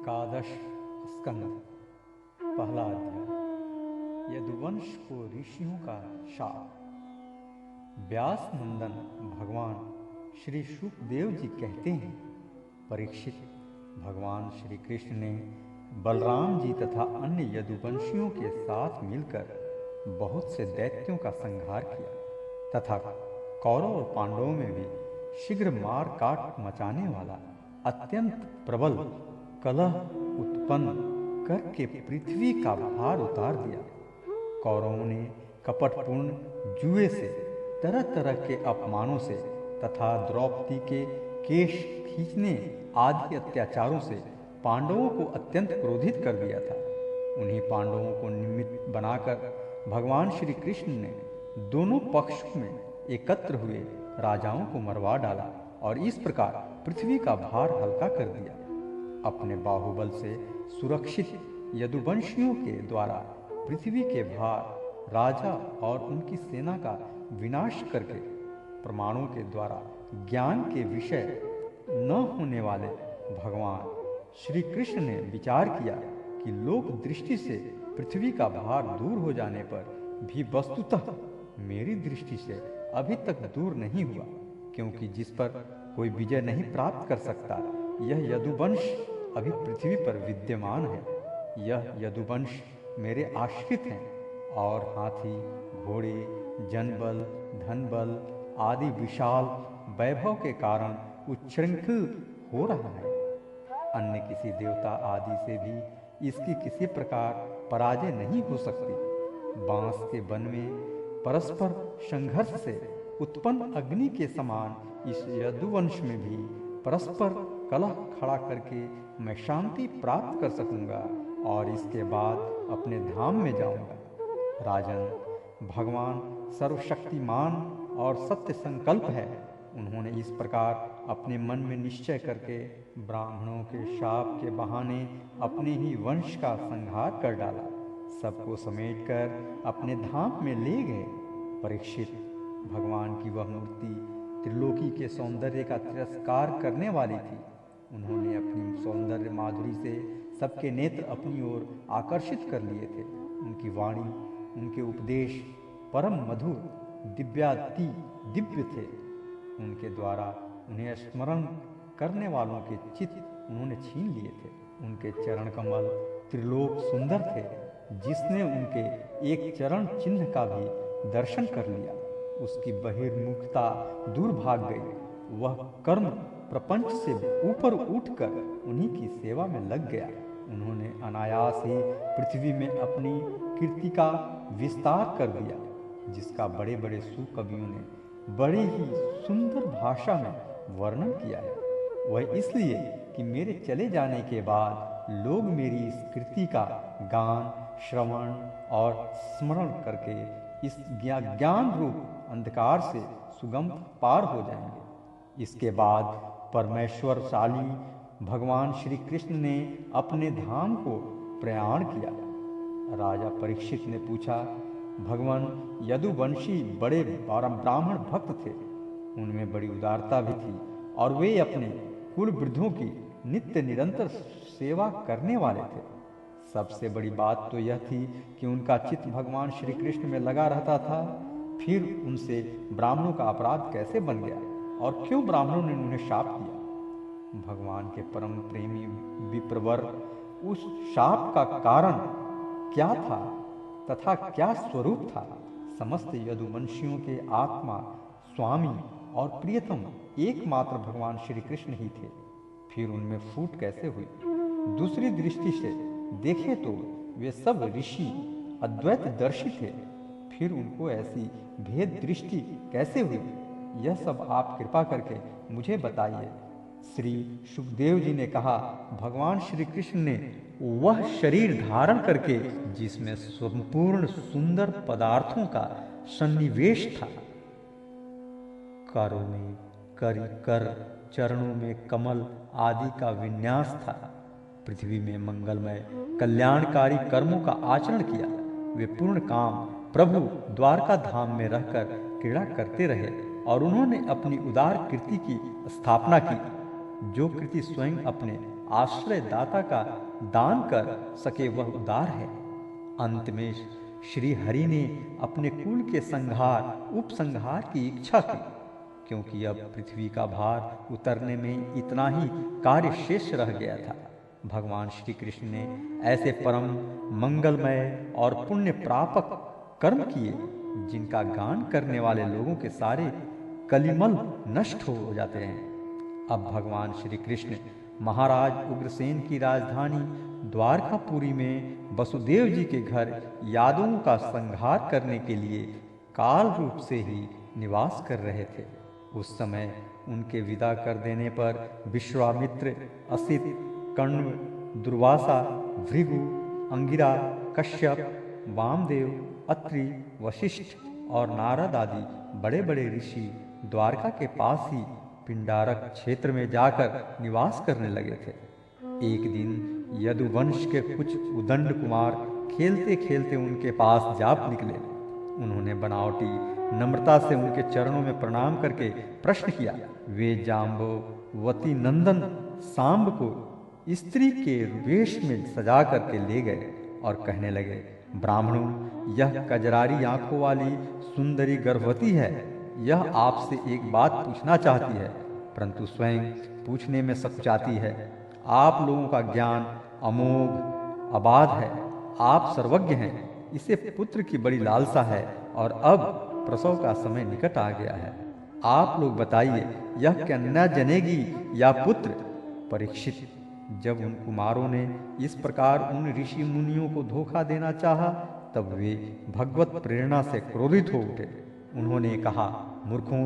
एकादश स्कंद पहला अध्याय। यदुवंश को ऋषियों का शाप। व्यास नंदन भगवान श्री शुकदेव जी कहते हैं, परीक्षित, भगवान श्री कृष्ण ने बलराम जी तथा अन्य यदुवंशियों के साथ मिलकर बहुत से दैत्यों का संहार किया तथा कौरव और पांडवों में भी शीघ्र मार काट मचाने वाला अत्यंत प्रबल कलह उत्पन्न करके पृथ्वी का भार उतार दिया। कौरवों ने कपटपूर्ण जुए से, तरह तरह के अपमानों से तथा द्रौपदी के केश खींचने आदि अत्याचारों से पांडवों को अत्यंत क्रोधित कर दिया था। उन्हीं पांडवों को निमित्त बनाकर भगवान श्री कृष्ण ने दोनों पक्षों में एकत्र हुए राजाओं को मरवा डाला और इस प्रकार पृथ्वी का भार हल्का कर दिया। अपने बाहुबल से सुरक्षित यदुवंशियों के द्वारा पृथ्वी के भार राजा और उनकी सेना का विनाश करके प्रमाणों के द्वारा ज्ञान के विषय न होने वाले भगवान श्री कृष्ण ने विचार किया कि लोक दृष्टि से पृथ्वी का भार दूर हो जाने पर भी वस्तुतः मेरी दृष्टि से अभी तक दूर नहीं हुआ, क्योंकि जिस पर कोई विजय नहीं प्राप्त कर सकता, यह यदुवंश अभी पृथ्वी पर विद्यमान है। यह यदुवंश मेरे आश्रित हैं और हाथी, घोड़े, जनबल, धनबल आदि विशाल वैभव के कारण उच्छृंखल हो रहा है। अन्य किसी देवता आदि से भी इसकी किसी प्रकार पराजय नहीं हो सकती। बांस के वन में परस्पर संघर्ष से उत्पन्न अग्नि के समान इस यदुवंश में भी परस्पर कलह खड़ा करके मैं शांति प्राप्त कर सकूंगा और इसके बाद अपने धाम में जाऊंगा। राजन, भगवान सर्वशक्तिमान और सत्य संकल्प है। उन्होंने इस प्रकार अपने मन में निश्चय करके ब्राह्मणों के शाप के बहाने अपने ही वंश का संहार कर डाला। सबको समेटकर अपने धाम में ले गए। परीक्षित, भगवान की वह मूर्ति त्रिलोकी के सौंदर्य का तिरस्कार करने वाली थी। उन्होंने अपनी सौंदर्य माधुरी से सबके नेत्र अपनी ओर आकर्षित कर लिए थे। उनकी वाणी, उनके उपदेश परम मधुर, दिव्याति दिव्य थे। उनके द्वारा उन्हें स्मरण करने वालों के चित्त उन्होंने छीन लिए थे। उनके चरण कमल त्रिलोक सुंदर थे। जिसने उनके एक चरण चिन्ह का भी दर्शन कर लिया, उसकी बहिर्मुखता दूर भाग गई। वह कर्म प्रपंच से ऊपर उठकर उन्हीं की सेवा में लग गया। उन्होंने अनायास ही पृथ्वी में अपनी कीर्ति का विस्तार कर दिया, जिसका बड़े बड़े सुकवियों ने बड़ी ही सुंदर भाषा में वर्णन किया है। वह इसलिए कि मेरे चले जाने के बाद लोग मेरी इस कृति का गान, श्रवण और स्मरण करके इस ज्ञान रूप अंधकार से सुगम पार हो जाएंगे। इसके बाद परमेश्वरशाली भगवान श्री कृष्ण ने अपने धाम को प्रयाण किया। राजा परीक्षित ने पूछा, भगवान यदुवंशी बड़े ब्राह्मण भक्त थे। उनमें बड़ी उदारता भी थी और वे अपने कुल वृद्धों की नित्य निरंतर सेवा करने वाले थे। सबसे बड़ी बात तो यह थी कि उनका चित्त भगवान श्री कृष्ण में लगा रहता था। फिर उनसे ब्राह्मणों का अपराध कैसे बन गया और क्यों ब्राह्मणों ने उन्हें शाप दिया? भगवान के परम प्रेमी विप्रवर उस शाप का कारण क्या था तथा क्या स्वरूप था? समस्त यदुवंशियों के आत्मा, स्वामी और प्रियतम एकमात्र भगवान श्री कृष्ण ही थे। फिर उनमें फूट कैसे हुई? दूसरी दृष्टि से देखें तो वे सब ऋषि अद्वैत दर्शी थे। फिर उनको ऐसी भेद दृष्टि कैसे हुई? यह सब आप कृपा करके मुझे बताइए। श्री शुकदेव जी ने कहा, भगवान श्री कृष्ण ने वह शरीर धारण करके जिसमें संपूर्ण सुंदर पदार्थों का सन्निवेश था, करों में कर, चरणों में कमल आदि का विन्यास था, पृथ्वी में मंगलमय कल्याणकारी कर्मों का आचरण किया। वे पूर्ण काम प्रभु द्वारका धाम में रहकर क्रीड़ा करते रहे और उन्होंने अपनी उदार कीर्ति की स्थापना की, जो कृति स्वयं अपने आश्रयदाता का दान कर सके वह उदार है। अंत में श्री हरि ने अपने कुल के संहार उपसंहार की इच्छा की, क्योंकि अब पृथ्वी का भार उतरने में इतना ही कार्य शेष रह गया था। भगवान श्री कृष्ण ने ऐसे परम मंगलमय और पुण्य प्रापक कर्म किए जिनका गान करने वाले लोगों के सारे कलिमल नष्ट हो जाते हैं। अब भगवान श्री कृष्ण महाराज उग्रसेन की राजधानी द्वारकापुरी में वसुदेव जी के घर यादवों का संहार करने के लिए काल रूप से ही निवास कर रहे थे। उस समय उनके विदा कर देने पर विश्वामित्र, असित, कण्व, दुर्वासा, भृगु, अंगिरा, कश्यप, वामदेव, अत्रि, वशिष्ठ और नारद आदि बड़े बड़े ऋषि द्वारका के पास ही पिंडारक क्षेत्र में जाकर निवास करने लगे थे। एक दिन यदुवंश के कुछ उदंड कुमार खेलते खेलते उनके पास जा निकले। उन्होंने बनावटी नम्रता से उनके चरणों में प्रणाम करके प्रश्न किया। वे जाम्बवती नंदन सांब को स्त्री के वेश में सजा करके ले गए और कहने लगे, ब्राह्मणों, यह कजरारी आंखों वाली सुंदरी गर्भवती है। यह आपसे एक बात पूछना चाहती है, परंतु स्वयं पूछने में सकुचाती है। आप लोगों का ज्ञान अमोघ अबाध है, आप सर्वज्ञ हैं। इसे पुत्र की बड़ी लालसा है और अब प्रसव का समय निकट आ गया है। आप लोग बताइए, यह कन्या जनेगी या पुत्र? परीक्षित, जब उन कुमारों ने इस प्रकार उन ऋषि मुनियों को धोखा देना चाहा, तब वे भगवत प्रेरणा से क्रोधित हो उठे। उन्होंने कहा, मूर्खों,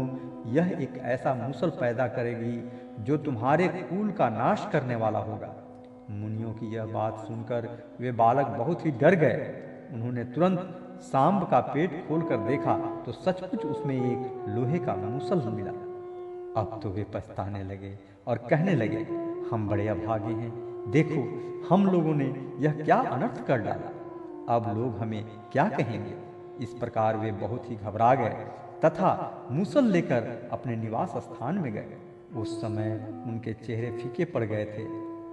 यह एक ऐसा मूसल पैदा करेगी जो तुम्हारे कुल का नाश करने वाला होगा। मुनियों की यह बात सुनकर वे बालक बहुत ही डर गए। उन्होंने तुरंत सांब का पेट खोलकर देखा तो सचमुच उसमें एक लोहे का मूसल मिला। अब तो वे पछताने लगे और कहने लगे, हम बड़े अभागे हैं। देखो, हम लोगों ने यह क्या अनर्थ कर डाला। अब लोग हमें क्या कहेंगे। इस प्रकार वे बहुत ही घबरा गए तथा मूसल लेकर अपने निवास स्थान में गए। उस समय उनके चेहरे फीके पड़ गए थे,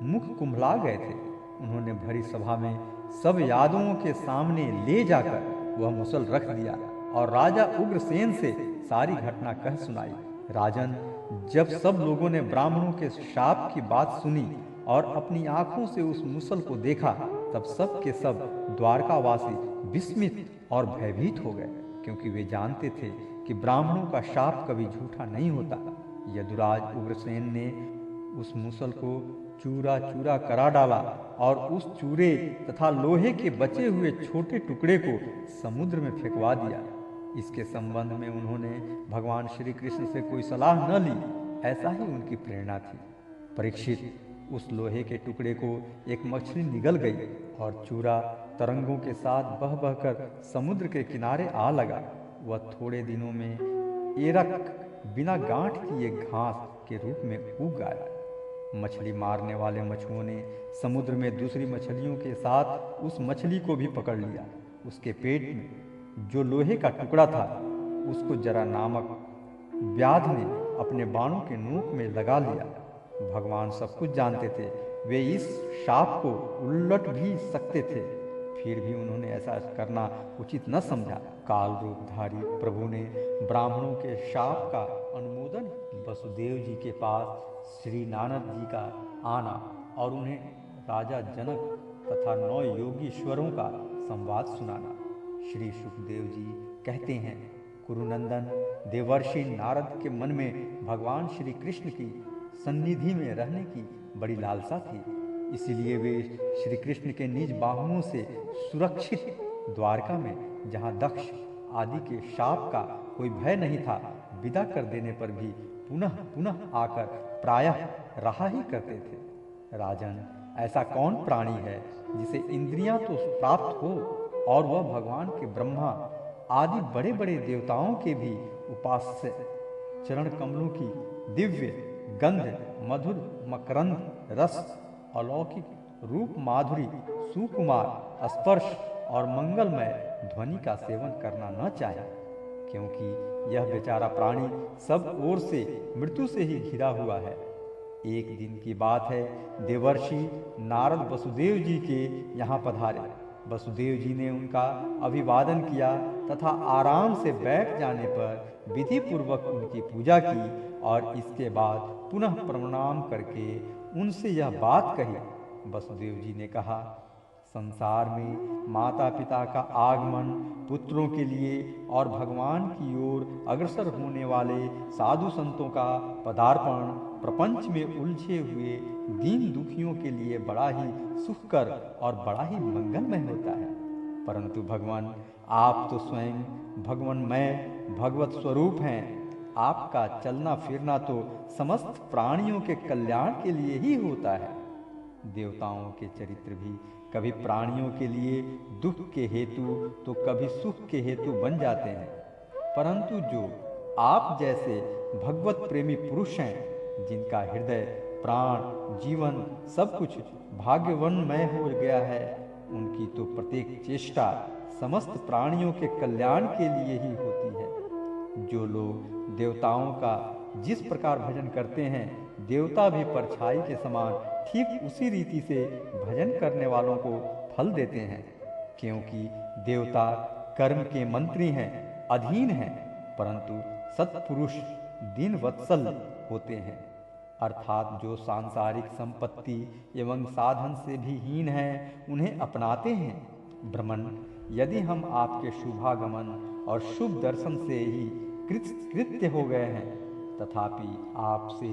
मुख कुंभला गए थे। उन्होंने भरी सभा में सब यादवों के सामने ले जाकर वह मूसल रख दिया और राजा उग्रसेन से सारी घटना कह सुनाई। राजन, जब सब लोगों ने ब्राह्मणों के शाप की बात सुनी और अपनी आंखों से उस मूसल को देखा, तब सब के सब द्वारकावासी विस्मित और भयभीत हो गए, क्योंकि वे जानते थे कि ब्राह्मणों का शाप कभी झूठा नहीं होता। यदुराज उग्रसेन ने उस मूसल को चूरा चूरा करा डाला और उस चूरे तथा लोहे के बचे हुए छोटे टुकड़े को समुद्र में फेंकवा दिया। इसके संबंध में उन्होंने भगवान श्री कृष्ण से कोई सलाह न ली, ऐसा ही उनकी प्रेरणा थी। परीक्षित, उस लोहे के टुकड़े को एक मछली निगल गई और चूरा तरंगों के साथ बह बहकर समुद्र के किनारे आ लगा। वह थोड़े दिनों में एरक बिना गांठ किए घास के रूप में उग आया। मछली मारने वाले मछुओं ने समुद्र में दूसरी मछलियों के साथ उस मछली को भी पकड़ लिया। उसके पेट में जो लोहे का टुकड़ा था, उसको जरा नामक व्याध ने अपने बाणों के नोक में लगा लिया। भगवान सब कुछ जानते थे, वे इस शाप को उलट भी सकते थे, फिर भी उन्होंने ऐसा करना उचित न समझा। काल रूपधारी प्रभु ने ब्राह्मणों के शाप का अनुमोदन वसुदेव जी के पास श्री नारद जी का आना और उन्हें राजा जनक तथा 9 योगीश्वरों का संवाद सुनाना। श्री सुखदेव जी कहते हैं, कुरुनंदन, देवर्षि नारद के मन में भगवान श्री कृष्ण की सन्निधि में रहने की बड़ी लालसा थी। इसीलिए वे श्री कृष्ण के निज बाहुओं से सुरक्षित द्वारका में, जहाँ दक्ष आदि के शाप का कोई भय नहीं था, विदा कर देने पर भी पुनः पुनः आकर प्रायः रहा ही करते थे। राजन, ऐसा कौन प्राणी है जिसे इंद्रियां तो प्राप्त हो और वह भगवान के ब्रह्मा आदि बड़े बड़े देवताओं के भी उपास्य चरण कमलों की दिव्य गंध, मधुर मकरंद रस, अलौकिक रूप, माधुरी, सुकुमार स्पर्श और मंगलमय ध्वनि का सेवन करना न चाहे, क्योंकि यह बेचारा प्राणी सब ओर से मृत्यु से ही घिरा हुआ है। एक दिन की बात है, देवर्षि नारद वसुदेव जी के यहाँ पधारे। वसुदेव जी ने उनका अभिवादन किया तथा आराम से बैठ जाने पर विधि पूर्वक उनकी पूजा की और इसके बाद पुनः प्रणाम करके उनसे यह बात कही। वसुदेव जी ने कहा, संसार में माता पिता का आगमन, पुत्रों के लिए और भगवान की ओर अग्रसर होने वाले साधु संतों का पदार्पण प्रपंच में उलझे हुए दीन दुखियों के लिए बड़ा ही सुखकर और बड़ा ही मंगलमय होता है। परंतु भगवान, आप तो स्वयं भगवानमय भगवत स्वरूप हैं। आपका चलना फिरना तो समस्त प्राणियों के कल्याण के लिए ही होता है। देवताओं के चरित्र भी कभी प्राणियों के लिए दुख के हेतु तो कभी सुख के हेतु बन जाते हैं, परंतु जो आप जैसे भगवत प्रेमी पुरुष हैं, जिनका हृदय, प्राण, जीवन सब कुछ भाग्यवानमय हो गया है, उनकी तो प्रत्येक चेष्टा समस्त प्राणियों के कल्याण के लिए ही होती है। जो लोग देवताओं का जिस प्रकार भजन करते हैं, देवता भी परछाई के समान ठीक उसी रीति से भजन करने वालों को फल देते हैं, क्योंकि देवता कर्म के मंत्री हैं, अधीन हैं, परंतु सत्पुरुष दीनवत्सल होते हैं, अर्थात जो सांसारिक संपत्ति एवं साधन से भी हीन हैं, उन्हें अपनाते हैं। ब्रह्मन, यदि हम आपके शुभागमन और शुभ दर्शन से ही कृत्य हो गए हैं, तथापि आपसे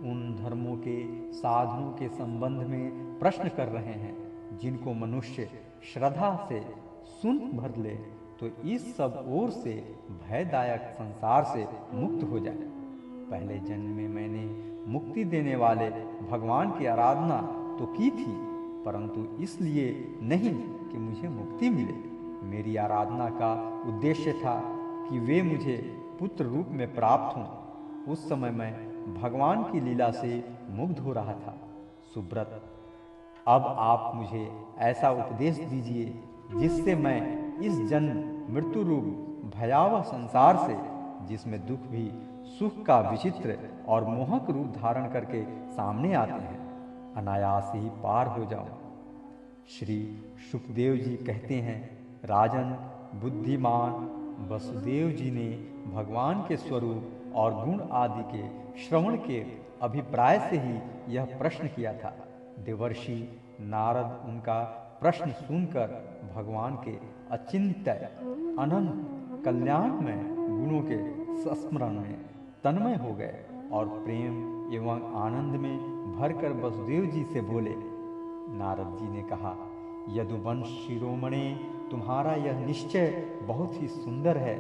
उन धर्मों के साधनों के संबंध में प्रश्न कर रहे हैं जिनको मनुष्य श्रद्धा से सुन भर ले तो इस सब ओर से भयदायक संसार से मुक्त हो जाए। पहले जन्म में मैंने मुक्ति देने वाले भगवान की आराधना तो की थी, परंतु इसलिए नहीं कि मुझे मुक्ति मिले। मेरी आराधना का उद्देश्य था कि वे मुझे पुत्र रूप में प्राप्त हों। उस समय मैं भगवान की लीला से मुग्ध हो रहा था। सुब्रत, अब आप मुझे ऐसा उपदेश दीजिए जिससे मैं इस जन्म मृत्यु रूप भयावह संसार से, जिसमें दुख भी सुख का विचित्र और मोहक रूप धारण करके सामने आते हैं, अनायास ही पार हो जाऊं। श्री सुखदेव जी कहते हैं, राजन, बुद्धिमान वसुदेव जी ने भगवान के स्वरूप और गुण आदि के श्रवण के अभिप्राय से ही यह प्रश्न किया था। देवर्षि नारद उनका प्रश्न सुनकर भगवान के अचिंत्य अनंत कल्याणमय गुणों के स्मरण में तन्मय हो गए और प्रेम एवं आनंद में भरकर वसुदेव जी से बोले। नारद जी ने कहा, यदुवंश शिरोमणि, तुम्हारा यह निश्चय बहुत ही सुंदर है,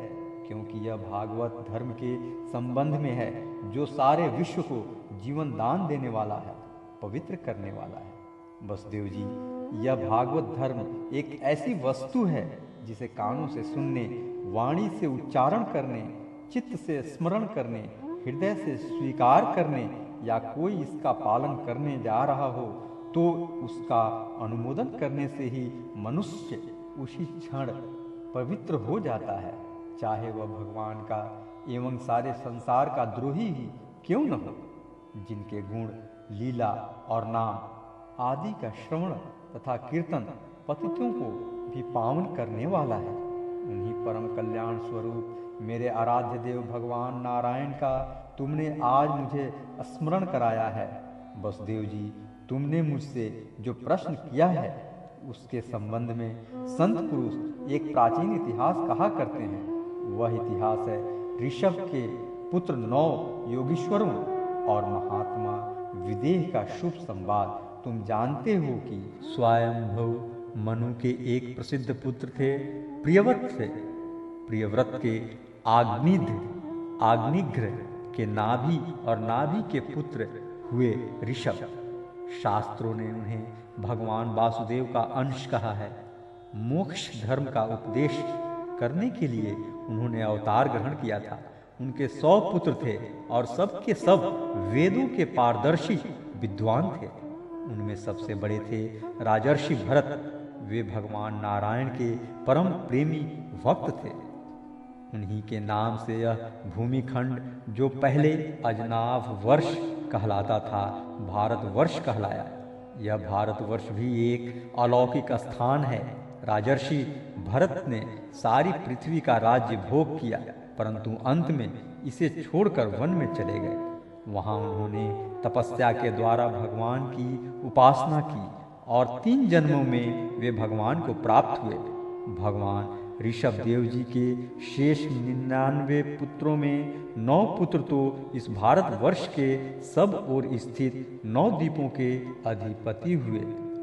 क्योंकि यह भागवत धर्म के संबंध में है, जो सारे विश्व को जीवन दान देने वाला है, पवित्र करने वाला है। वसुदेव जी, यह भागवत धर्म एक ऐसी वस्तु है जिसे कानों से सुनने, वाणी से उच्चारण करने, चित्त से स्मरण करने, हृदय से स्वीकार करने या कोई इसका पालन करने जा रहा हो तो उसका अनुमोदन करने से ही मनुष्य उसी क्षण पवित्र हो जाता है, चाहे वह भगवान का एवं सारे संसार का द्रोही ही क्यों न हो। जिनके गुण, लीला और नाम आदि का श्रवण तथा कीर्तन पतितों को भी पावन करने वाला है, उन्हीं परम कल्याण स्वरूप मेरे आराध्य देव भगवान नारायण का तुमने आज मुझे स्मरण कराया है। वसुदेव जी, तुमने मुझसे जो प्रश्न किया है उसके संबंध में संत पुरुष एक प्राचीन इतिहास कहा करते हैं। वह इतिहास है ऋषभ के पुत्र 9 योगीश्वरों और महात्मा विदेह का शुभ संवाद। तुम जानते हो कि स्वयंभू मनु के एक प्रसिद्ध पुत्र थे, प्रियव्रत थे। प्रियव्रत के आग्निघ्र के नाभि और नाभि के पुत्र हुए ऋषभ। शास्त्रों ने उन्हें भगवान वासुदेव का अंश कहा है। मोक्ष धर्म का उपदेश करने के लिए उन्होंने अवतार ग्रहण किया था। उनके 100 पुत्र थे और सब के सब वेदों के पारदर्शी विद्वान थे। उनमें सबसे बड़े थे राजर्षि भरत। वे भगवान नारायण के परम प्रेमी भक्त थे। उन्हीं के नाम से यह भूमिखंड, जो पहले अजनाभ वर्ष कहलाता था भारतवर्ष कहलाया। यह भारतवर्ष भी एक अलौकिक स्थान है। राजर्षि भरत ने सारी पृथ्वी का राज्य भोग किया, परंतु अंत में इसे छोड़कर वन में चले गए। वहाँ उन्होंने तपस्या के द्वारा भगवान की उपासना की और 3 जन्मों में वे भगवान को प्राप्त हुए। भगवान ऋषभ देव जी के शेष 99 पुत्रों में 9 पुत्र तो इस भारतवर्ष के सब ओर स्थित 9 द्वीपों के अधिपति हुए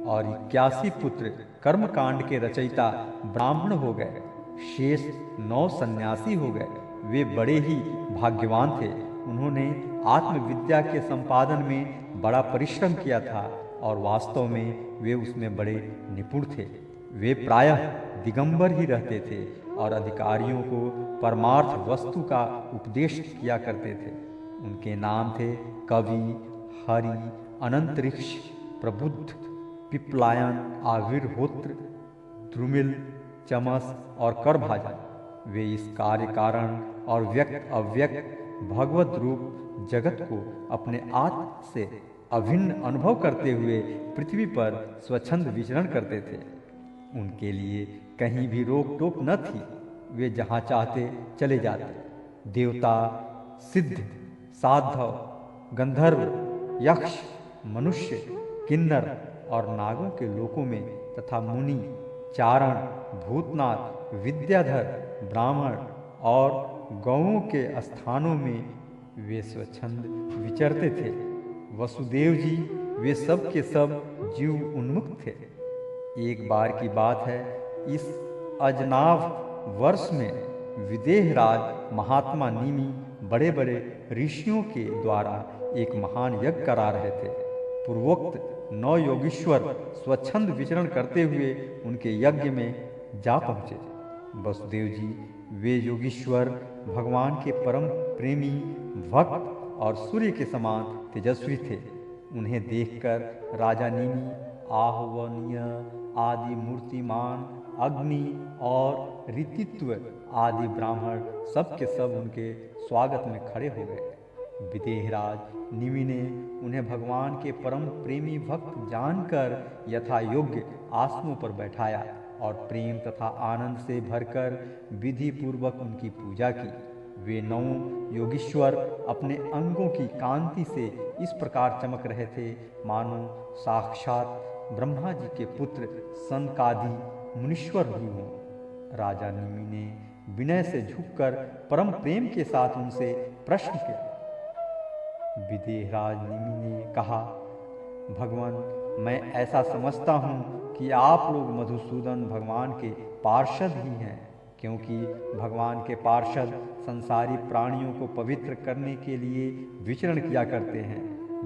और 81 पुत्र कर्मकांड के रचयिता ब्राह्मण हो गए। शेष 9 सन्यासी हो गए। वे बड़े ही भाग्यवान थे। उन्होंने आत्मविद्या के संपादन में बड़ा परिश्रम किया था और वास्तव में वे उसमें बड़े निपुण थे। वे प्रायः दिगंबर ही रहते थे और अधिकारियों को परमार्थ वस्तु का उपदेश किया करते थे। उनके नाम थे कवि, हरि, अनंतरिक्ष, प्रबुद्ध, पिपलायन, आविर्होत्र, द्रुमिल, चमस और करभाजन। वे इस कार्य कारण और व्यक्त अव्यक्त भगवत रूप जगत को अपने आत्म से अभिन्न अनुभव करते हुए पृथ्वी पर स्वच्छंद विचरण करते थे। उनके लिए कहीं भी रोक टोक न थी। वे जहाँ चाहते चले जाते। देवता, सिद्ध, साधव, गंधर्व, यक्ष, मनुष्य, किन्नर और नागों के लोकों में तथा मुनि, चारण, भूतनाथ, विद्याधर, ब्राह्मण और गौओं के स्थानों में वे स्वच्छंद विचरते थे। वसुदेव जी वे सब के सब जीव उन्मुख थे। एक बार की बात है, इस अजनाभ वर्ष में विदेहराज महात्मा निमि बड़े बड़े ऋषियों के द्वारा एक महान यज्ञ करा रहे थे। पूर्वोक्त 9 योगीश्वर स्वच्छंद विचरण करते हुए उनके यज्ञ में जा पहुँचे। वसुदेव जी वे योगीश्वर भगवान के परम प्रेमी भक्त और सूर्य के समान तेजस्वी थे। उन्हें देखकर राजा निमि आहवनीय आदि मूर्तिमान अग्नि और ऋतित्व आदि ब्राह्मण सब के सब उनके स्वागत में खड़े हो गए। विदेहराज निमि ने उन्हें भगवान के परम प्रेमी भक्त जानकर यथा योग्य आसनों पर बैठाया और प्रेम तथा आनंद से भरकर विधि पूर्वक उनकी पूजा की। वे 9 योगीश्वर अपने अंगों की कांति से इस प्रकार चमक रहे थे मानो साक्षात ब्रह्मा जी के पुत्र सनकादि मुनीश्वर ही हों। राजा निमि ने विनय से झुककर परम प्रेम के साथ उनसे प्रश्न किया। विदेहराज निमि ने कहा, भगवान, मैं ऐसा समझता हूँ कि आप लोग मधुसूदन भगवान के पार्षद ही हैं, क्योंकि भगवान के पार्षद संसारी प्राणियों को पवित्र करने के लिए विचरण किया करते हैं।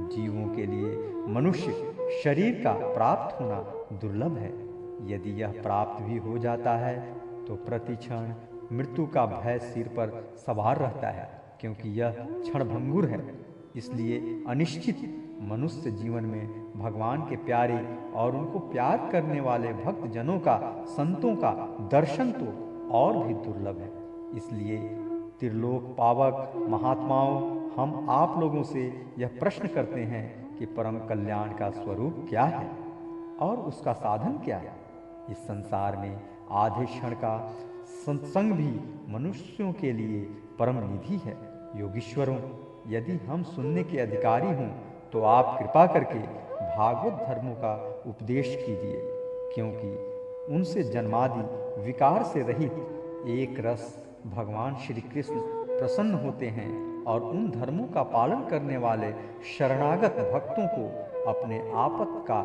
जीवों के लिए मनुष्य शरीर का प्राप्त होना दुर्लभ है। यदि यह प्राप्त भी हो जाता है तो प्रतिक्षण मृत्यु का भय सिर पर सवार रहता है, क्योंकि यह क्षणभंगुर है। इसलिए अनिश्चित मनुष्य जीवन में भगवान के प्यारे और उनको प्यार करने वाले भक्त जनों का, संतों का दर्शन तो और भी दुर्लभ है। इसलिए त्रिलोक पावक महात्माओं, हम आप लोगों से यह प्रश्न करते हैं कि परम कल्याण का स्वरूप क्या है और उसका साधन क्या है। इस संसार में आधे क्षण का सत्संग भी मनुष्यों के लिए परम निधि है। योगीश्वरों, यदि हम सुनने के अधिकारी हों तो आप कृपा करके भागवत धर्मों का उपदेश कीजिए, क्योंकि उनसे जन्मादि विकार से रहित एक रस भगवान श्री कृष्ण प्रसन्न होते हैं और उन धर्मों का पालन करने वाले शरणागत भक्तों को अपने आपत का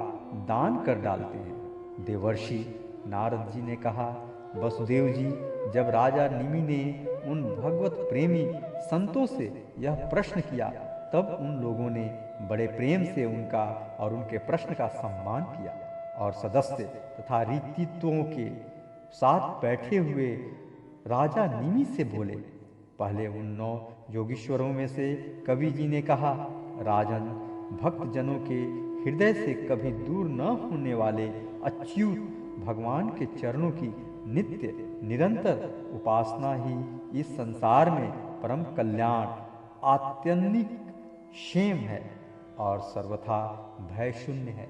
दान कर डालते हैं। देवर्षि नारद जी ने कहा, वसुदेव जी, जब राजा निमि ने उन भगवत प्रेमी संतों से यह प्रश्न किया, तब उन लोगों ने बड़े प्रेम से उनका और उनके प्रश्न का सम्मान किया और सदस्य तथा ऋतित्वों के साथ बैठे हुए राजा निमि से बोले। पहले उन 9 योगीश्वरों में से कवि जी ने कहा, राजन, भक्त जनों के हृदय से कभी दूर न होने वाले अच्युत भगवान के चरणों की नित्य निरंतर उपासना ही इस संसार में परम कल्याण आत्यंतिक क्षेम है। और सर्वथा भय शून्य है,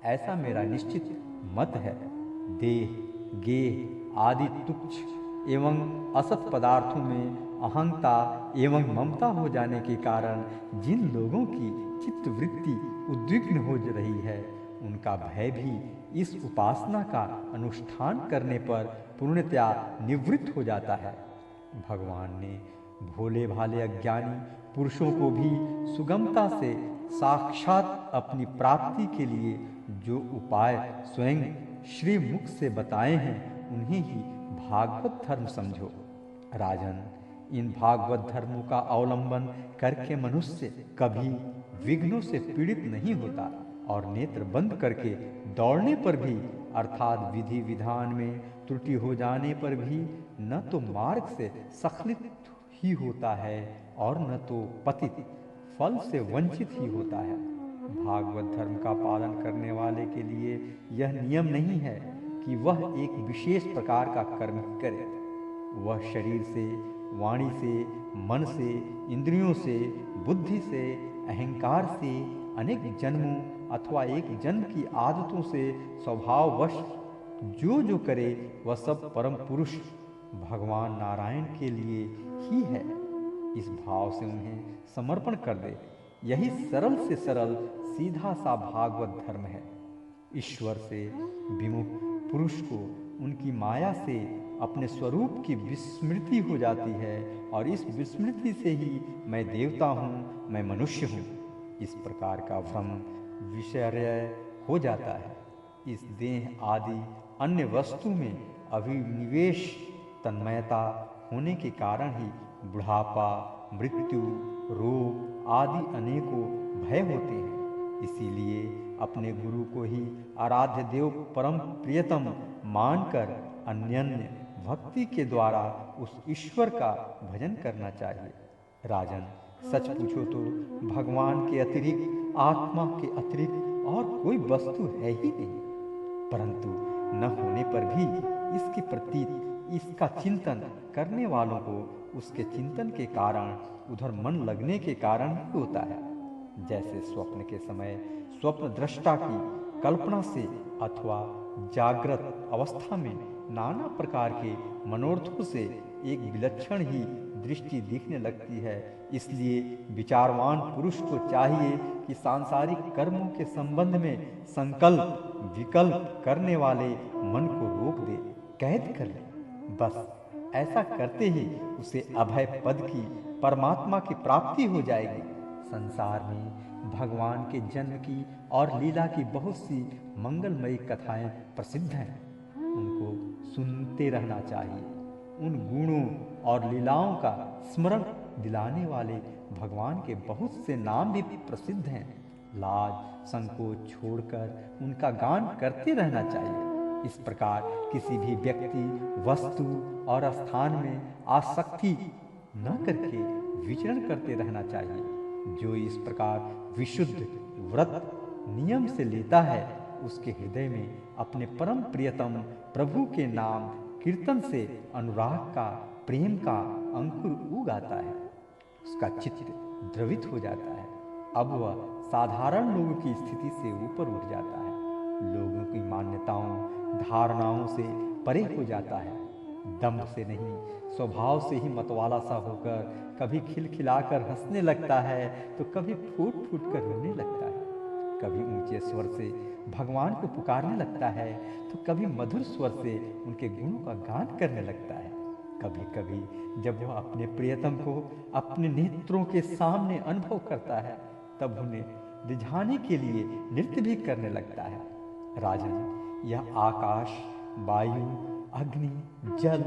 ऐसा मेरा निश्चित मत है। देह, गेह आदि तुच्छ एवं असत पदार्थों में अहंता एवं ममता हो जाने के कारण जिन लोगों की चित्तवृत्ति उद्विग्न हो रही है, उनका भय भी इस उपासना का अनुष्ठान करने पर पूर्णतया निवृत्त हो जाता है। भगवान ने भोले भाले अज्ञानी पुरुषों को भी सुगमता से साक्षात अपनी प्राप्ति के लिए जो उपाय स्वयं श्री मुख से बताए हैं, उन्हें ही भागवत धर्म समझो। राजन, इन भागवत धर्मों का अवलंबन करके मनुष्य कभी विघ्नों से पीड़ित नहीं होता और नेत्र बंद करके दौड़ने पर भी अर्थात विधि विधान में त्रुटि हो जाने पर भी न तो मार्ग से स्खलित ही होता है और न तो पतित फल से वंचित ही होता है। भागवत धर्म का पालन करने वाले के लिए यह नियम नहीं है कि वह एक विशेष प्रकार का कर्म करे। वह शरीर से, वाणी से, मन से, इंद्रियों से, बुद्धि से, अहंकार से, अनेक जन्मों अथवा एक जन्म की आदतों से स्वभाववश जो करे, वह सब परम पुरुष भगवान नारायण के लिए ही है। इस भाव से उन्हें समर्पण कर दे। यही सरल से सरल सीधा सा भागवत धर्म है। ईश्वर से विमुख पुरुष को उनकी माया से अपने स्वरूप की विस्मृति हो जाती है और इस विस्मृति से ही मैं देवता हूँ, मैं मनुष्य हूँ, इस प्रकार का भ्रम विषय हो जाता है। इस देह आदि अन्य वस्तु में अभिनिवेश तन्मयता होने के कारण ही बुढ़ापा, मृत्यु, रोग आदि अनेकों भय होते हैं। इसीलिए अपने गुरु को ही आराध्य देव परम प्रियतम मानकर अन्यन्य भक्ति के द्वारा उस ईश्वर का भजन करना चाहिए। राजन, सच पूछो तो भगवान के अतिरिक्त, आत्मा के अतिरिक्त और कोई वस्तु है ही नहीं, परंतु न होने पर भी इसके प्रति इसका चिंतन करने वालों को उसके चिंतन के कारण उधर मन लगने के कारण ही होता है। जैसे स्वप्न के समय स्वप्न दृष्टा की कल्पना से अथवा जागृत अवस्था में नाना प्रकार के मनोरथों से एक विलक्षण ही दृष्टि दिखने लगती है। इसलिए विचारवान पुरुष को चाहिए कि सांसारिक कर्मों के संबंध में संकल्प विकल्प करने वाले मन को रोक दे, कैद कर ले। बस ऐसा करते ही उसे अभय पद की, परमात्मा की प्राप्ति हो जाएगी। संसार में भगवान के जन्म की और लीला की बहुत सी मंगलमयी कथाएं प्रसिद्ध हैं, उनको सुनते रहना चाहिए। उन गुणों और लीलाओं का स्मरण दिलाने वाले भगवान के बहुत से नाम भी प्रसिद्ध हैं। लाज संकोच छोड़कर उनका गान करते रहना चाहिए। इस प्रकार किसी भी व्यक्ति, वस्तु और स्थान में आसक्ति न करके विचरण करते रहना चाहिए। जो इस प्रकार विशुद्ध व्रत नियम से लेता है, उसके हृदय में अपने परम प्रियतम प्रभु के नाम कीर्तन से अनुराग का, प्रेम का अंकुर उग आता है। उसका चित्त द्रवित हो जाता है। अब वह साधारण लोगों की स्थिति से ऊपर उठ जाता है, लोगों की मान्यताओं धारणाओं से परे हो जाता है। दम्भ से नहीं, स्वभाव से ही मतवाला सा होकर कभी खिलखिलाकर हंसने लगता है तो कभी फूट फूट कर रोने लगता है। कभी ऊंचे स्वर से भगवान को पुकारने लगता है तो कभी मधुर स्वर से उनके गुणों का गान करने लगता है। कभी कभी जब वह अपने प्रियतम को अपने नेत्रों के सामने अनुभव करता है, तब उन्हें रिझाने के लिए नृत्य भी करने लगता है। राजन, यह आकाश, वायु, अग्नि, जल,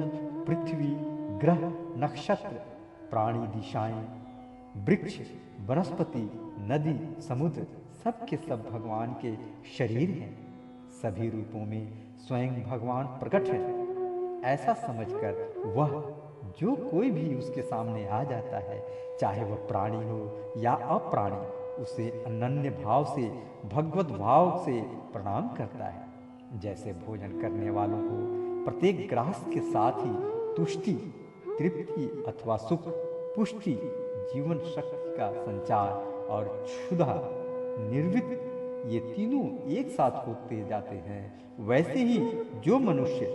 पृथ्वी, ग्रह, नक्षत्र, प्राणी, दिशाएं, वृक्ष, वनस्पति, नदी, समुद्र सब के सब भगवान के शरीर हैं। सभी रूपों में स्वयं भगवान प्रकट हैं। ऐसा समझकर वह जो कोई भी उसके सामने आ जाता है, चाहे वह प्राणी हो या अप्राणी, उसे अनन्य भाव से, भगवत भाव से प्रणाम करता है। जैसे भोजन करने वालों को प्रत्येक ग्रास के साथ ही तुष्टि, तृप्ति अथवा सुख, पुष्टि, जीवन शक्ति का संचार और क्षुधा निर्वित, ये तीनों एक साथ होते जाते हैं। वैसे ही जो मनुष्य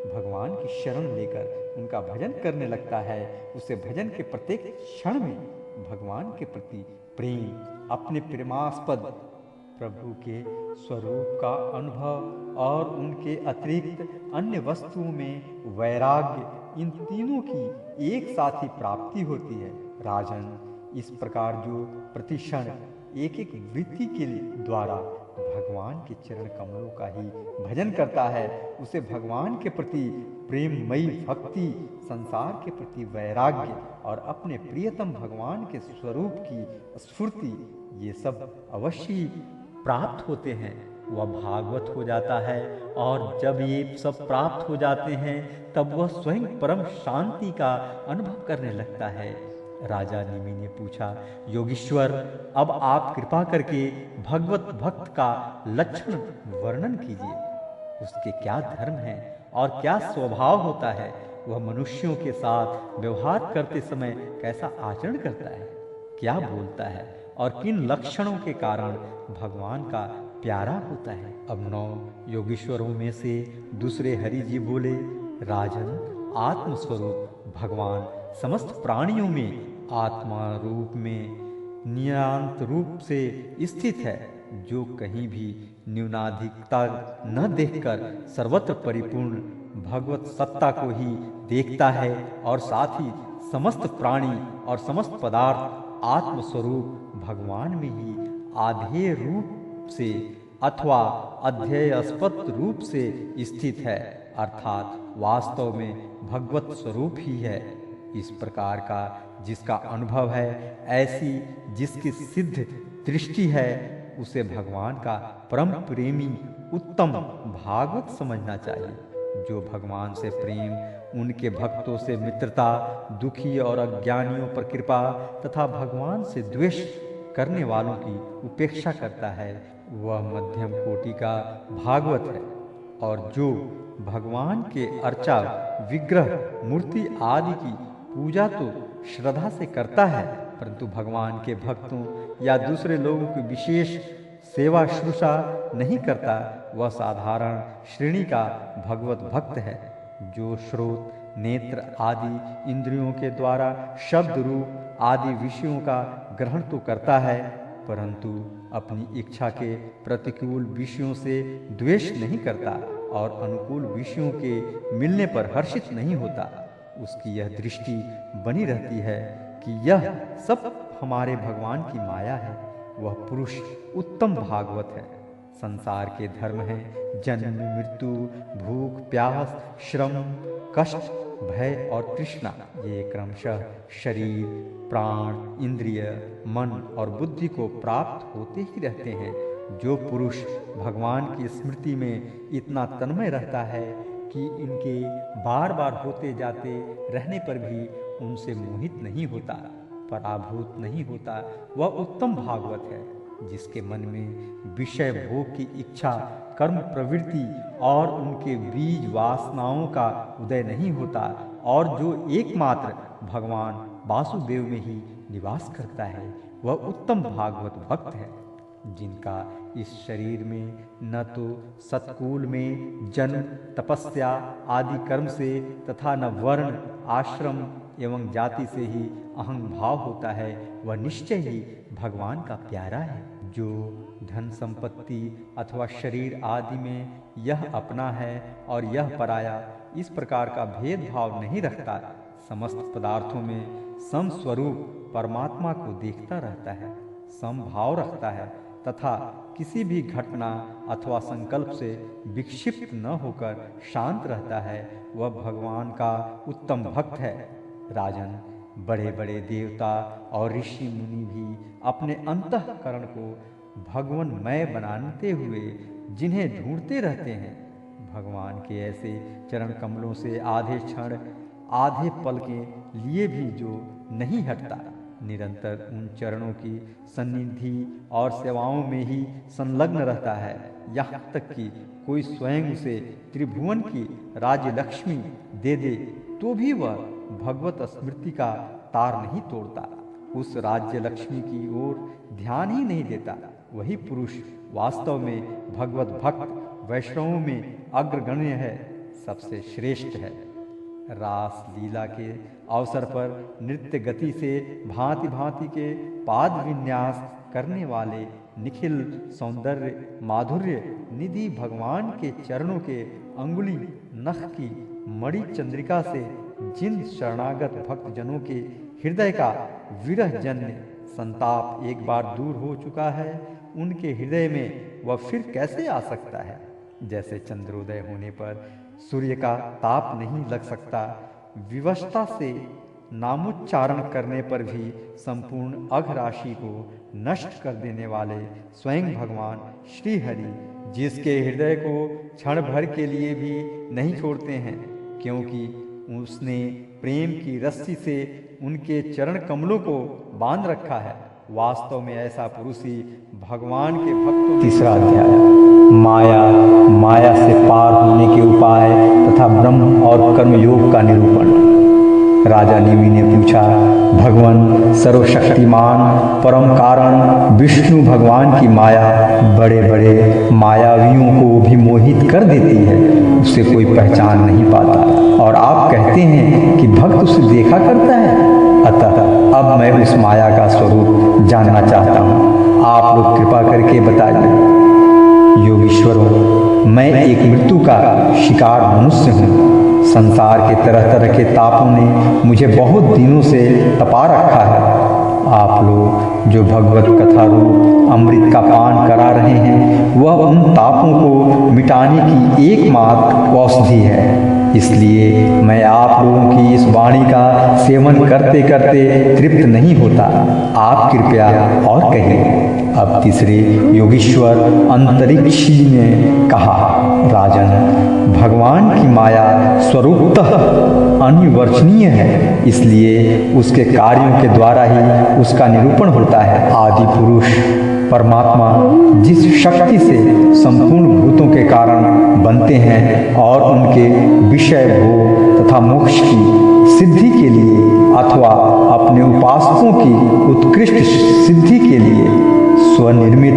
भगवान की शरण लेकर उनका भजन करने लगता है, उसे भजन के प्रत्येक क्षण में भगवान के प्रति प्रेम, अपने प्रेमास्पद प्रभु के स्वरूप का अनुभव और उनके अतिरिक्त अन्य वस्तुओं में वैराग्य, इन तीनों की एक साथ ही प्राप्ति होती है। राजन, इस प्रकार जो प्रतिक्षण एक एक वृत्ति के द्वारा भगवान के चरण कमलों का ही भजन करता है, उसे भगवान के प्रति प्रेममयी भक्ति, संसार के प्रति वैराग्य और अपने प्रियतम भगवान के स्वरूप की स्फूर्ति, ये सब अवश्य ही प्राप्त होते हैं। वह भागवत हो जाता है और जब ये सब प्राप्त हो जाते हैं तब वह स्वयं परम शांति का अनुभव करने लगता है। राजा निमि ने पूछा, योगीश्वर, अब आप कृपा करके भगवत भक्त का लक्षण वर्णन कीजिए। उसके क्या धर्म हैं और क्या स्वभाव होता है? वह मनुष्यों के साथ व्यवहार करते समय कैसा आचरण करता है, क्या बोलता है और किन लक्षणों के कारण भगवान का प्यारा होता है। अब 9 योगीश्वरों में से दूसरे हरि जी बोले, राजन, आत्मस्वरूप भगवान समस्त प्राणियों में आत्मा रूप में नियंत रूप से स्थित है, जो कहीं भी न्यूनाधिकता न देखकर सर्वत्र परिपूर्ण भगवत सत्ता को ही देखता है और साथ ही समस्त प्राणी और समस्त पदार्थ आत्मस्वरूप भगवान में ही आधेय रूप से अथवा अध्ययस्पद रूप से स्थित है, अर्थात वास्तव में भगवत स्वरूप ही है। इस प्रकार का जिसका अनुभव है, ऐसी जिसकी सिद्ध दृष्टि है, उसे भगवान का परम प्रेमी उत्तम भागवत समझना चाहिए। जो भगवान से प्रेम, उनके भक्तों से मित्रता, दुखी और अज्ञानियों पर कृपा तथा भगवान से द्वेष करने वालों की उपेक्षा करता है, वह मध्यम कोटि का भागवत है। और जो भगवान के अर्चा, विग्रह, मूर्ति आदि की पूजा तो श्रद्धा से करता है, परंतु भगवान के भक्तों या दूसरे लोगों की विशेष सेवा शुश्रूषा नहीं करता, वह साधारण श्रेणी का भगवत भक्त है। जो श्रोत, नेत्र आदि इंद्रियों के द्वारा शब्द, रूप आदि विषयों का ग्रहण तो करता है, परंतु अपनी इच्छा के प्रतिकूल विषयों से द्वेष नहीं करता और अनुकूल विषयों के मिलने पर हर्षित नहीं होता, उसकी यह दृष्टि बनी रहती है कि यह सब हमारे भगवान की माया है। वह पुरुष उत्तम भागवत है। संसार के धर्म हैं जन्म, मृत्यु, भूख, प्यास, श्रम, कष्ट, भय और तृष्णा। ये क्रमशः शरीर, प्राण, इंद्रिय, मन और बुद्धि को प्राप्त होते ही रहते हैं। जो पुरुष भगवान की स्मृति में इतना तन्मय रहता है कि इनके बार बार होते जाते रहने पर भी उनसे मोहित नहीं होता, पराभूत नहीं होता, वह उत्तम भागवत है। जिसके मन में विषय भोग की इच्छा, कर्म प्रवृत्ति और उनके बीज वासनाओं का उदय नहीं होता और जो एकमात्र भगवान वासुदेव में ही निवास करता है, वह उत्तम भागवत भक्त है। जिनका इस शरीर में न तो सत्कुल में जन्म, तपस्या आदि कर्म से तथा न वर्ण, आश्रम एवं जाति से ही अहंग भाव होता है, वह निश्चय ही भगवान का प्यारा है। जो धन संपत्ति अथवा शरीर आदि में यह अपना है और यह पराया, इस प्रकार का भेदभाव नहीं रखता, समस्त पदार्थों में समस्वरूप परमात्मा को देखता रहता है, समभाव रखता है तथा किसी भी घटना अथवा संकल्प से विक्षिप्त न होकर शांत रहता है, वह भगवान का उत्तम भक्त है। राजन, बड़े बड़े देवता और ऋषि मुनि भी अपने अंतःकरण को भगवनमय बनाते हुए जिन्हें ढूंढते रहते हैं, भगवान के ऐसे चरण कमलों से आधे क्षण, आधे पल के लिए भी जो नहीं हटता, निरंतर उन चरणों की सन्निधि और सेवाओं में ही संलग्न रहता है, यहाँ तक कि कोई स्वयं उसे त्रिभुवन की राज्य लक्ष्मी दे दे तो भी वह भगवत स्मृति का तार नहीं तोड़ता, उस राज्य लक्ष्मी की ओर ध्यान ही नहीं देता। वही पुरुष वास्तव में भगवत भक्त वैष्णवों में अग्रगण्य है, सबसे श्रेष्ठ है। रास लीला के अवसर पर नृत्य गति से भांति भांति के पाद विन्यास करने वाले निखिल सौंदर्य माधुर्य निधि भगवान के चरणों के अंगुली नख की मणि चंद्रिका से जिन शरणागत भक्त जनों के हृदय का विरह जन्य संताप एक बार दूर हो चुका है, उनके हृदय में वह फिर कैसे आ सकता है। जैसे चंद्रोदय होने पर सूर्य का ताप नहीं लग सकता, विवशता से नामोच्चारण करने पर भी संपूर्ण अघ राशि को नष्ट कर देने वाले स्वयं भगवान श्री हरि जिसके हृदय को क्षण भर के लिए भी नहीं छोड़ते हैं, क्योंकि उसने प्रेम की रस्सी से उनके चरण कमलों को बांध रखा है। वास्तव में ऐसा पुरुष ही भगवान के भक्तों। तीसरा अध्याय माया से पार होने के उपाय तथा ब्रह्म और कर्मयोग का निरूपण। राजा निमि ने पूछा, भगवान सर्वशक्तिमान परम कारण विष्णु भगवान की माया बड़े बड़े मायावियों को भी मोहित कर देती है, उसे कोई पहचान नहीं पाता, और आप कहते हैं कि भक्त उसे देखा करता है। अतः अब मैं उस माया का स्वरूप जानना चाहता हूँ, आप लोग कृपा करके बताइए। योगीश्वरों, मैं एक मृत्यु का शिकार मनुष्य हूँ। संसार के तरह तरह के तापों ने मुझे बहुत दिनों से तपा रखा है। आप लोग जो भगवत कथा रूप अमृत का पान करा रहे हैं, वह उन तापों को मिटाने की एकमात्र औषधि है। इसलिए मैं आप लोगों की इस वाणी का सेवन करते करते तृप्त नहीं होता। आप कृपया और कहिए। अब तीसरे योगीश्वर अंतरिक्षी ने कहा, राजन, भगवान की माया स्वरूपतः अनिवर्चनीय है, इसलिए उसके कार्यों के द्वारा ही उसका निरूपण होता है। आदि पुरुष परमात्मा जिस शक्ति से संपूर्ण भूतों के कारण बनते हैं और उनके विषय भोग तथा मोक्ष की सिद्धि के लिए अथवा अपने उपासकों की उत्कृष्ट सिद्धि के लिए स्वनिर्मित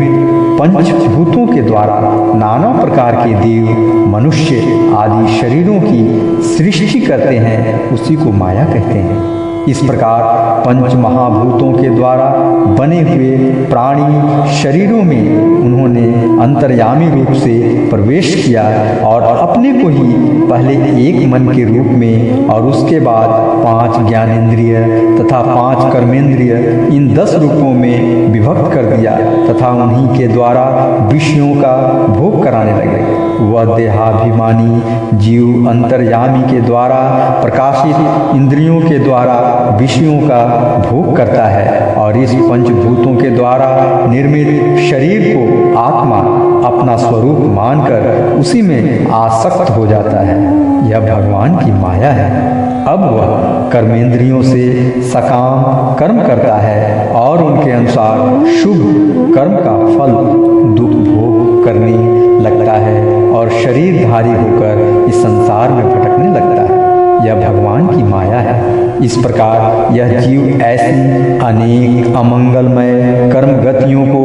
पंचभूतों के द्वारा नाना प्रकार के देव मनुष्य आदि शरीरों की सृष्टि करते हैं, उसी को माया कहते हैं। इस प्रकार पंच महाभूतों के द्वारा बने हुए प्राणी शरीरों में उन्होंने अंतर्यामी रूप से प्रवेश किया और अपने को ही पहले एक मन के रूप में और उसके बाद 5 ज्ञानेंद्रिय तथा 5 कर्मेंद्रिय इन 10 रूपों में विभक्त कर दिया तथा उन्हीं के द्वारा विषयों का भोग कराने लगे। वह देहाभिमानी जीव अंतर्यामी के द्वारा प्रकाशित इंद्रियों के द्वारा विषयों का भोग करता है और इस पंचभूतों के द्वारा निर्मित शरीर को आत्मा अपना स्वरूप मानकर उसी में आसक्त हो जाता है। यह भगवान की माया है। अब वह कर्मेंद्रियों से सकाम कर्म करता है और उनके अनुसार शुभ कर्म का फल दुख भोग करने लगता है और शरीरधारी होकर इस संसार में भटकने लगता है। यह भगवान की माया है। इस प्रकार यह जीव ऐसी अनेक अमंगलमय कर्म गतियों को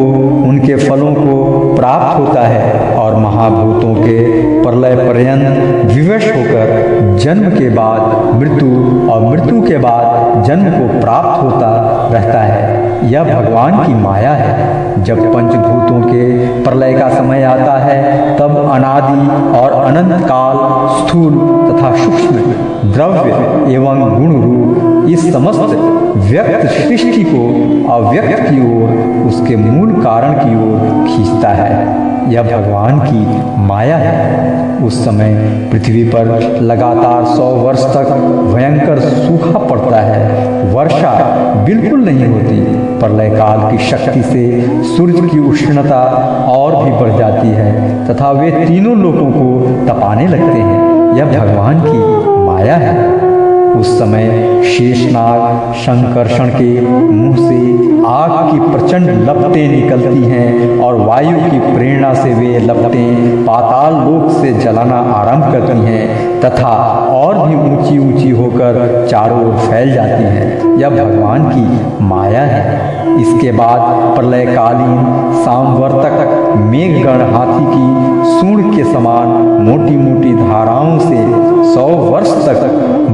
उनके फलों को प्राप्त होता है और महाभूतों के प्रलय पर्यंत विवश होकर जन्म के बाद मृत्यु और मृत्यु के बाद जन्म को प्राप्त होता रहता है। यह भगवान की माया है। जब पंचभूतों के प्रलय का समय आता है, तब अनादि और अनंत काल स्थूल तथा सूक्ष्म द्रव्य एवं गुण रूप इस समस्त व्यक्त सृष्टि को अव्यक्त की ओर उसके मूल कारण की ओर खींचता है। यह भगवान की माया है। उस समय पृथ्वी पर लगातार 100 वर्ष तक भयंकर सूखा पड़ता है। वर्षा बिल्कुल नहीं होती। प्रलय काल की शक्ति से सूर्य की उष्णता और भी बढ़ जाती है तथा वे तीनों लोगों को तपाने लगते हैं। यह भगवान की माया है। उस समय शेषनाग शंकरषण के मुंह से आग की प्रचंड लपटें निकलती हैं और वायु की प्रेरणा से वे लपटें पाताल लोक से जलाना आरंभ करती हैं। तथा और भी ऊंची ऊंची होकर चारों ओर फैल जाती हैं। यह भगवान की माया है। इसके बाद प्रलयकालीन सामवर्तक मेघगण हाथी की सूंड के समान मोटी मोटी धाराओं से 100 वर्ष तक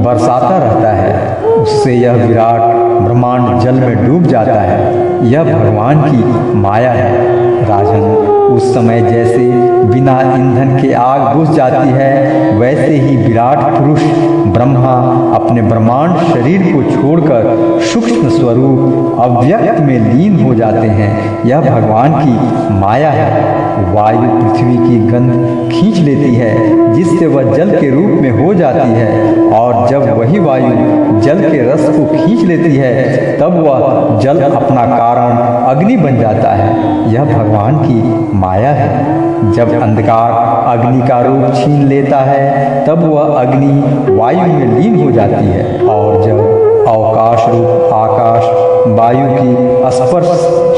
बरसाता रहता है। उससे यह विराट ब्रह्मांड जल में डूब जाता है। यह भगवान की माया है। राजन, उस समय जैसे बिना ईंधन के आग बुझ जाती है, वैसे ही विराट पुरुष ब्रह्मा अपने ब्रह्मांड शरीर को छोड़कर सूक्ष्म स्वरूप अव्यक्त में लीन हो जाते हैं। यह भगवान की माया है। वायु पृथ्वी की गंध खींच लेती है, जिससे वह जल के रूप में हो जाती है, और जब वही वायु जल के रस को खींच लेती है, तब वह जल अपना कारण अग्नि बन जाता है। यह भगवान की माया है। जब अंधकार अग्नि का रूप छीन लेता है, तब वह अग्नि वायु में लीन हो जाती है, और जब अवकाश रूप आकाश वायु की स्पर्श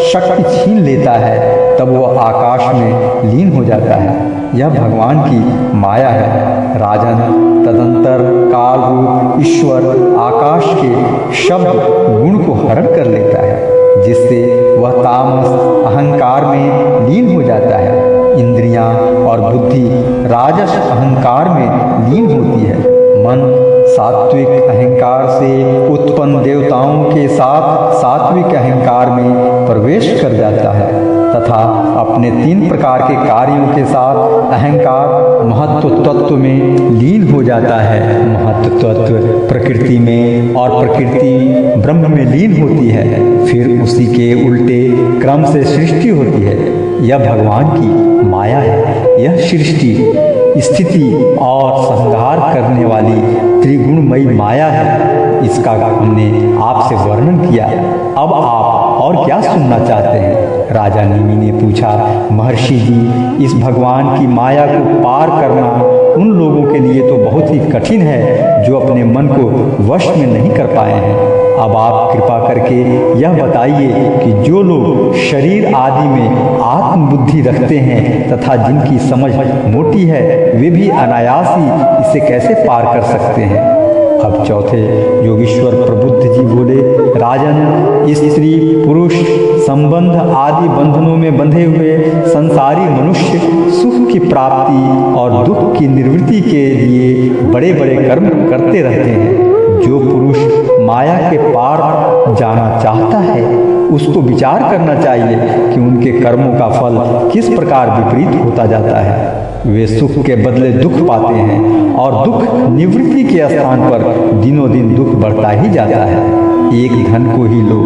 शक्ति छीन लेता है, तब वह आकाश में लीन हो जाता है। यह भगवान की माया है। राजन, तदंतर काल रूप ईश्वर आकाश के शब्द गुण को हरण कर लेता है, जिससे वह तामस अहंकार में लीन हो जाता है। इंद्रियां और बुद्धि राजस अहंकार में लीन होती है। मन सात्विक अहंकार से उत्पन्न देवताओं के साथ सात्विक अहंकार में प्रवेश कर जाता है, तथा अपने 3 प्रकार के कार्यों के साथ अहंकार महत्व तत्व में लीन हो जाता है। महत्व तत्व प्रकृति में और प्रकृति ब्रह्म में लीन होती है। फिर उसी के उल्टे क्रम से सृष्टि होती है। यह भगवान की माया है। यह सृष्टि, स्थिति और संहार करने वाली त्रिगुणमयी माया है। इसका हमने आपसे वर्णन किया। अब आप और क्या सुनना चाहते हैं? राजा नेमि ने पूछा। महर्षि जी, इस भगवान की माया को पार करना उन लोगों के लिए तो बहुत ही कठिन है जो अपने मन को वश में नहीं कर पाए हैं। अब आप कृपा करके यह बताइए कि जो लोग शरीर आदि में आत्मबुद्धि रखते हैं तथा जिनकी समझ मोटी है, वे भी अनायास ही इसे कैसे पार कर सकते हैं? अब चौथे योगीश्वर प्रबुद्ध जी बोले, राजन, स्त्री पुरुष संबंध आदि बंधनों में बंधे हुए संसारी मनुष्य सुख की प्राप्ति और दुख की निवृत्ति के लिए बड़े बड़े कर्म करते रहते हैं। जो पुरुष माया के पार जाना चाहता है, उसको विचार करना चाहिए कि उनके कर्मों का फल किस प्रकार विपरीत होता जाता है। वे सुख के बदले दुख पाते हैं, और दुख निवृत्ति के स्थान पर दिनों दिन दुख बढ़ता ही जाता है। एक धन को ही लो,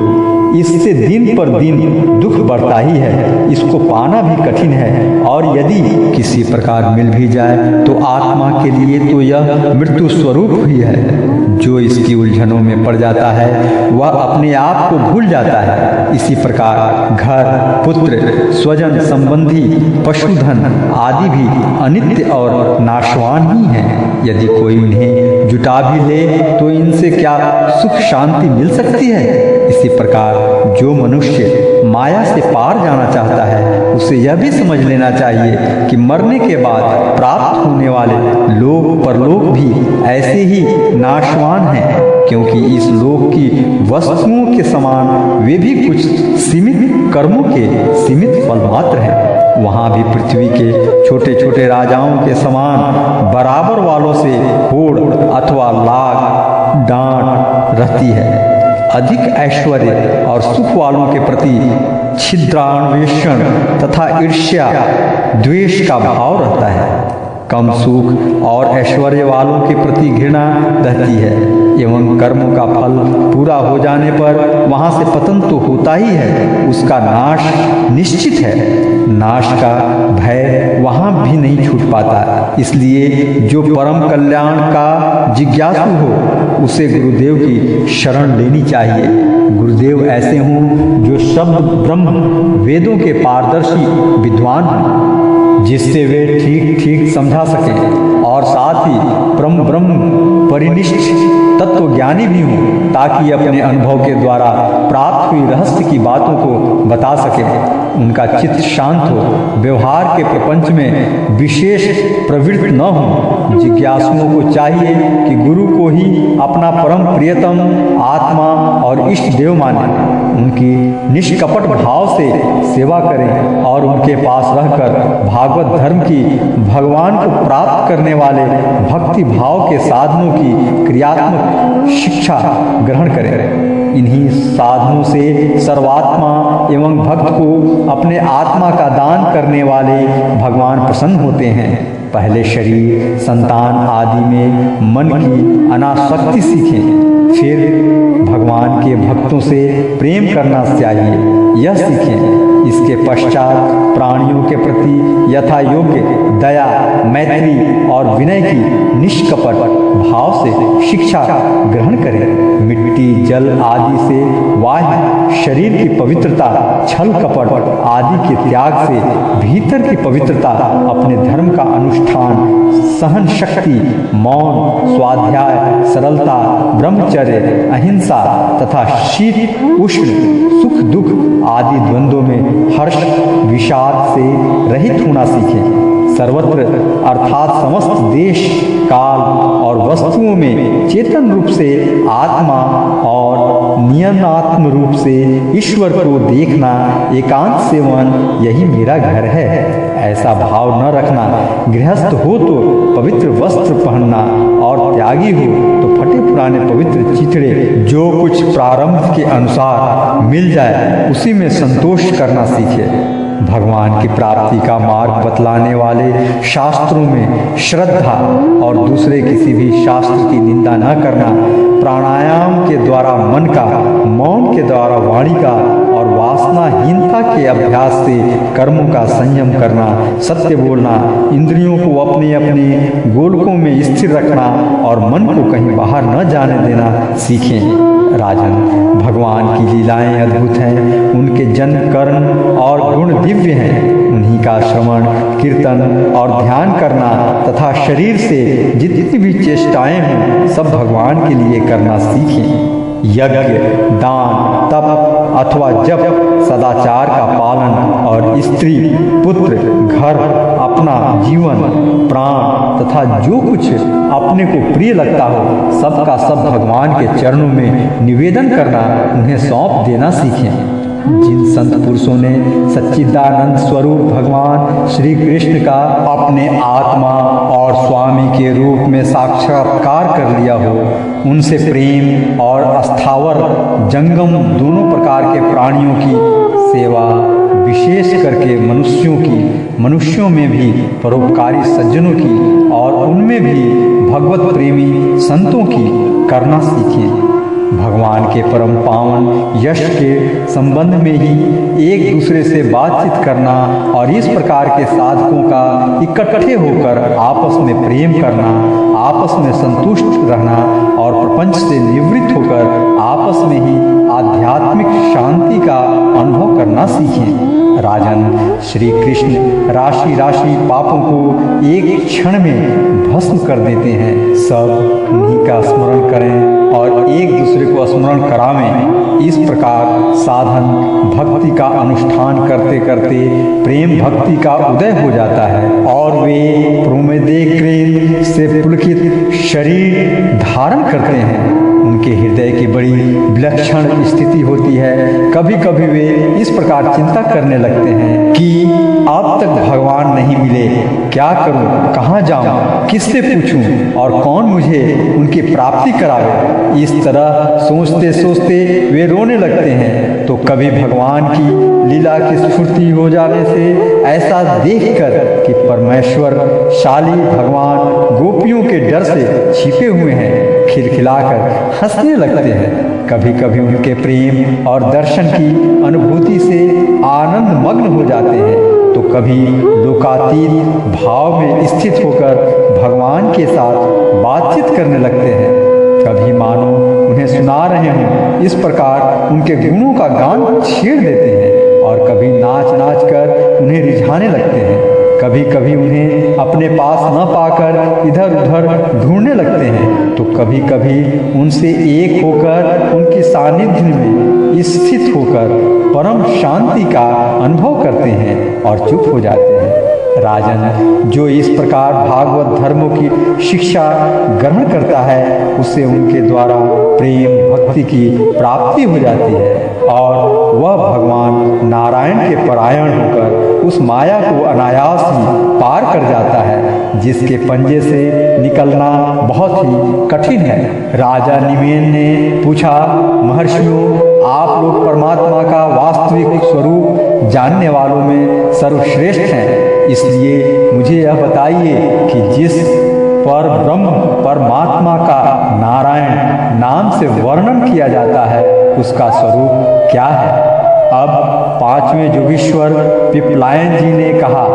इससे दिन पर दिन दुख बढ़ता ही है। इसको पाना भी कठिन है, और यदि किसी प्रकार मिल भी जाए तो आत्मा के लिए तो यह मृत्यु स्वरूप ही है। जो इसकी उलझनों में पड़ जाता है, वह अपने आप को भूल जाता है। इसी प्रकार घर, पुत्र, स्वजन संबंधी, पशुधन आदि भी अनित्य और नाशवान ही हैं। यदि कोई उन्हें जुटा भी ले तो इनसे क्या सुख शांति मिल सकती है? इसी प्रकार जो मनुष्य माया से पार जाना चाहता है, उसे यह भी समझ लेना चाहिए कि मरने के बाद प्राप्त होने वाले लोक परलोक भी ऐसे ही नाशवान हैं, क्योंकि इस लोक की वस्तुओं के समान वे भी कुछ सीमित कर्मों के सीमित फल मात्र हैं। वहाँ भी पृथ्वी के छोटे छोटे राजाओं के समान बराबर वालों से होड़ अथवा लाग डांट रहती है। अधिक ऐश्वर्य और सुख वालों के प्रति छिद्रान्वेषण तथा ईर्ष्या द्वेष का भाव रहता है। कम सुख और ऐश्वर्य वालों के प्रति घृणा रहती है, एवं कर्मों का फल पूरा हो जाने पर वहाँ से पतन तो होता ही है, उसका नाश निश्चित है। नाश का भय वहाँ भी नहीं छूट पाता। इसलिए जो परम कल्याण का जिज्ञासु हो, उसे गुरुदेव की शरण लेनी चाहिए। गुरुदेव ऐसे हों जो शब्द ब्रह्म वेदों के पारदर्शी विद्वान हों, जिससे वे ठीक ठीक समझा सकें और साथ ही ब्रह्म परिनिष्ठ तत्वज्ञानी भी हों, ताकि अपने अनुभव के द्वारा प्राप्त हुई रहस्य की बातों को बता सकें। उनका चित्त शांत हो, व्यवहार के प्रपंच में विशेष प्रवृत्त न हो। जिज्ञासुओं को चाहिए कि गुरु को ही अपना परम प्रियतम आत्मा और इष्ट देव माने, उनकी निष्कपट भाव से सेवा करें और उनके पास रहकर भागवत धर्म की भगवान को प्राप्त करने वाले भक्ति भाव के साधनों की क्रियात्मक शिक्षा ग्रहण करें। इन्हीं साधनों से सर्वात्मा एवं भक्त को अपने आत्मा का दान करने वाले भगवान प्रसन्न होते हैं। पहले शरीर, संतान आदि में मन की अनासक्ति सीखें, फिर भगवान के भक्तों से प्रेम करना चाहिए, यह सीखें। इसके पश्चात प्राणियों के प्रति यथा योग्य दया, मैत्री और विनय की निष्कपट भाव से शिक्षा ग्रहण करें। मिट्टी, जल आदि से वाह्य शरीर की पवित्रता, छल कपट आदि के त्याग से भीतर की पवित्रता, अपने धर्म का अनुष्ठान, सहन शक्ति, मौन, स्वाध्याय, सरलता, ब्रह्मचर्य, अहिंसा तथा शीत उष्ण, सुख दुख आदि द्वंद्वों में हर्ष विषाद से रहित होना सीखें। सर्वत्र अर्थात समस्त देश, काल और वस्तुओं में चेतन रूप से आत्मा और नियनात्म रूप से ईश्वर को देखना, एकांत सेवन यही मेरा घर है, ऐसा भाव न रखना। गृहस्थ हो तो पवित्र वस्त्र पहनना और त्यागी हो तो फटे पुराने पवित्र चिथड़े, जो कुछ प्रारंभ के अनुसार मिल जाए उसी में संतोष करना सीखे। भगवान की प्राप्ति का मार्ग बतलाने वाले शास्त्रों में श्रद्धा और दूसरे किसी भी शास्त्र की निंदा न करना, प्राणायाम के द्वारा मन का, मौन के द्वारा वाणी का और वासनाहीनता के अभ्यास से कर्मों का संयम करना, सत्य बोलना, इंद्रियों को अपने अपने गोलकों में स्थिर रखना और मन को कहीं बाहर न जाने देना सीखें। राजन, भगवान की लीलाएं अद्भुत हैं, उनके जन्म, कर्म और गुण दिव्य हैं। उन्हीं का श्रवण, कीर्तन और ध्यान करना तथा शरीर से जितनी भी चेष्टाएं हों सब भगवान के लिए करना सीखें। यज्ञ, दान, तप अथवा जप, सदाचार का पालन और स्त्री, पुत्र, घर, अपना जीवन, प्राण तथा जो कुछ अपने को प्रिय लगता हो सबका सब भगवान के चरणों में निवेदन करना, उन्हें सौंप देना सीखें। जिन संत पुरुषों ने सच्चिदानंद स्वरूप भगवान श्री कृष्ण का अपने आत्मा और स्वामी के रूप में साक्षात्कार कर लिया हो, उनसे प्रेम और अस्थावर जंगम दोनों प्रकार के प्राणियों की सेवा, विशेष करके मनुष्यों में भी परोपकारी सज्जनों की और उनमें भी भगवत प्रेमी संतों की करना सीखें। भगवान के परम पावन यश के संबंध में ही एक दूसरे से बातचीत करना और इस प्रकार के साधकों का इकट्ठे होकर आपस में प्रेम करना, आपस में संतुष्ट रहना और प्रपंच से निवृत्त होकर आपस में ही आध्यात्मिक शांति का अनुभव करना सीखें। राजन, श्री कृष्ण राशि राशि पापों को एक क्षण में भस्म कर देते हैं। सब उन्हीं का स्मरण करें और एक दूसरे को स्मरण करावें। इस प्रकार साधन भक्ति का अनुष्ठान करते करते प्रेम भक्ति का उदय हो जाता है और वे प्रोमेदेक्रेन से पुलकित शरीर धारण करते हैं। उनके हृदय की बड़ी विलक्षण स्थिति होती है। कभी कभी वे इस प्रकार चिंता करने लगते हैं कि अब तक भगवान नहीं मिले, क्या करूं, कहाँ जाऊं, किससे पूछूं और कौन मुझे उनकी प्राप्ति करावे। इस तरह सोचते सोचते वे रोने लगते हैं। तो कभी भगवान की लीला की स्फूर्ति हो जाने से ऐसा देखकर कि परमेश्वर शाली भगवान गोपियों के डर से छिपे हुए हैं, खिलखिलाकर हंसने लगते हैं। कभी कभी उनके प्रेम और दर्शन की अनुभूति से आनंद मग्न हो जाते हैं, तो कभी लोकातीत भाव में स्थित होकर भगवान के साथ बातचीत करने लगते हैं। कभी मानो उन्हें सुना रहे हों, इस प्रकार उनके गुणों का गान छेड़ देते हैं और कभी नाच नाच कर उन्हें रिझाने लगते हैं। कभी कभी उन्हें अपने पास न पाकर इधर उधर ढूंढने लगते हैं, तो कभी कभी उनसे एक होकर उनके सानिध्य में स्थित होकर परम शांति का अनुभव करते हैं और चुप हो जाते हैं। राजन, जो इस प्रकार भागवत धर्मों की शिक्षा ग्रहण करता है, उसे उनके द्वारा प्रेम भक्ति की प्राप्ति हो जाती है और वह भगवान नारायण के परायण होकर उस माया को अनायास ही पार कर जाता है, जिसके पंजे से निकलना बहुत ही कठिन है। राजा निमेन ने पूछा, महर्षियों, आप लोग परमात्मा का वास्तविक स्वरूप जानने वालों में सर्वश्रेष्ठ हैं, इसलिए मुझे यह बताइए कि जिस पर ब्रह्म परमात्मा का नारायण नाम से वर्णन किया जाता है, उसका स्वरूप क्या है? अब पांचवें योगीश्वर पिपलायन जी ने कहा,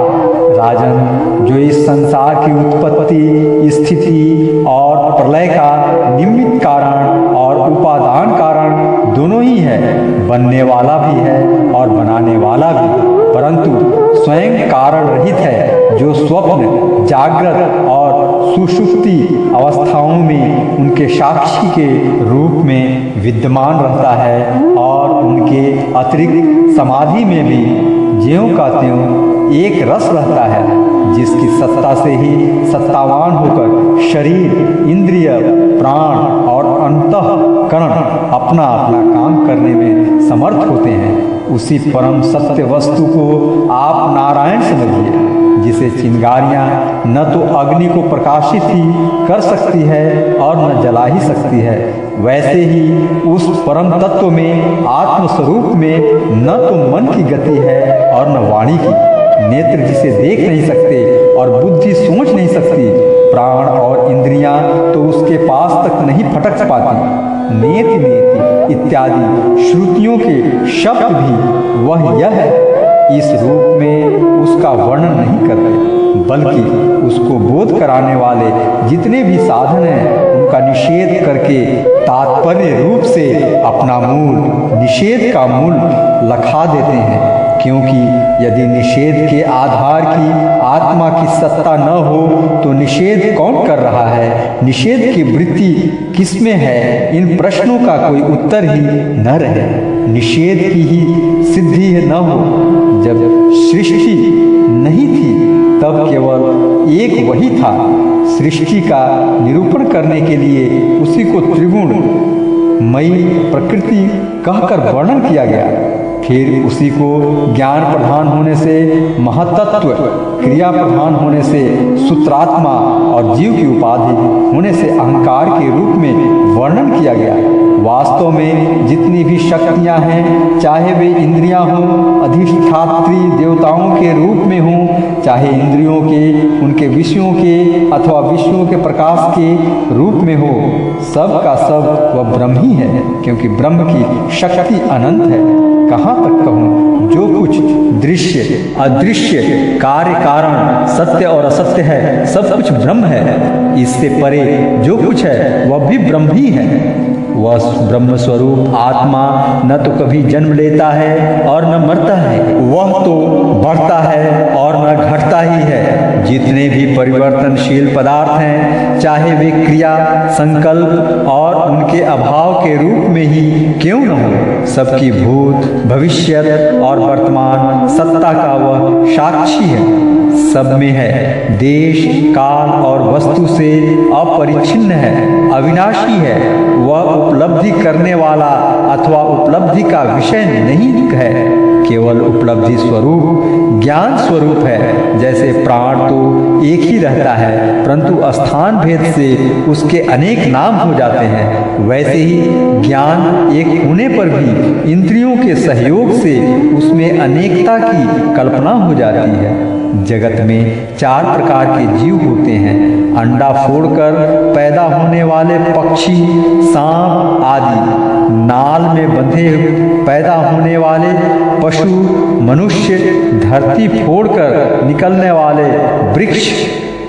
राजन, जो इस संसार की उत्पत्ति, स्थिति और प्रलय का निमित्त कारण और उपादान कारण दोनों ही है, बनने वाला भी है और बनाने वाला भी, परंतु स्वयं कारण रहित है, जो स्वप्न, जागृत और सुषुप्ति अवस्थाओं में उनके साक्षी के रूप में विद्यमान रहता है और उनके अतिरिक्त समाधि में भी ज्यों का त्यों एक रस रहता है, जिसकी सत्ता से ही सत्तावान होकर शरीर, इंद्रिय, प्राण और अंतःकरण अपना अपना काम करने में समर्थ होते हैं। उसी परम सत्य वस्तु को आप नारायण समझिए, जिसे चिंगारियाँ न तो अग्नि को प्रकाशित ही कर सकती है और न जला ही सकती है, वैसे ही उस परम तत्व में, आत्मस्वरूप में न तो मन की गति है और न वाणी की। नेत्र जिसे देख नहीं सकते और बुद्धि सोच नहीं सकती, प्राण और इंद्रियां तो उसके पास तक नहीं फटक पाती। नेति नेति इत्यादि श्रुतियों के शब्द भी वह यह इस रूप में उसका वर्णन नहीं करते, बल्कि उसको बोध कराने वाले जितने भी साधन हैं, उनका निषेध करके तात्पर्य रूप से अपना मूल, निषेध का मूल लखा देते हैं। क्योंकि यदि निषेध के आधार की आत्मा की सत्ता न हो तो निषेध कौन कर रहा है, निषेध की वृत्ति किसमें है, इन प्रश्नों का कोई उत्तर ही न रहे। निषेध की ही सिद्धि न हो। जब सृष्टि नहीं थी तब केवल एक वही था। सृष्टि का निरूपण करने के लिए उसी को त्रिगुण मयी प्रकृति कहकर वर्णन किया गया। फिर उसी को ज्ञान प्रधान होने से महतत्व, क्रिया प्रधान होने से सूत्रात्मा और जीव की उपाधि होने से अहंकार के रूप में वर्णन किया गया। वास्तव में जितनी भी शक्तियां हैं, चाहे वे इंद्रियां हों, अधिष्ठात्री देवताओं के रूप में हों, चाहे इंद्रियों के, उनके विषयों के अथवा विषयों के प्रकाश के रूप में हो, सब का सब वह ब्रह्म ही है, क्योंकि ब्रह्म की शक्ति अनंत है। कहाँ तक कहूँ, जो कुछ दृश्य, अदृश्य, कार्य कारण, सत्य और असत्य है, सब कुछ ब्रह्म है। इससे परे जो कुछ है वह भी ब्रह्म ही है। वह ब्रह्म स्वरूप आत्मा न तो कभी जन्म लेता है और न मरता है, वह तो बढ़ता है और न घटता ही है। जितने भी परिवर्तनशील पदार्थ हैं, चाहे वे क्रिया, संकल्प और उनके अभाव के रूप में ही क्यों न हो, सबकी भूत, भविष्य और वर्तमान सत्ता का वह साक्षी है। सब में है, देश, काल और वस्तु से अपरिच्छिन्न है, अविनाशी है। वह उपलब्धि करने वाला अथवा उपलब्धि का विषय नहीं है, केवल उपलब्धि स्वरूप, ज्ञान स्वरूप है। जैसे प्राण तो एक ही रहता है, परंतु स्थान भेद से उसके अनेक नाम हो जाते हैं, वैसे ही ज्ञान एक होने पर भी इंद्रियों के सहयोग से उसमें अनेकता की कल्पना हो जाती है। जगत में 4 प्रकार के जीव होते हैं, अंडा फोड़कर पैदा होने वाले पक्षी, सांप आदि, नाल में बंधे पैदा होने वाले पशु, मनुष्य, धरती फोड़कर निकलने वाले वृक्ष,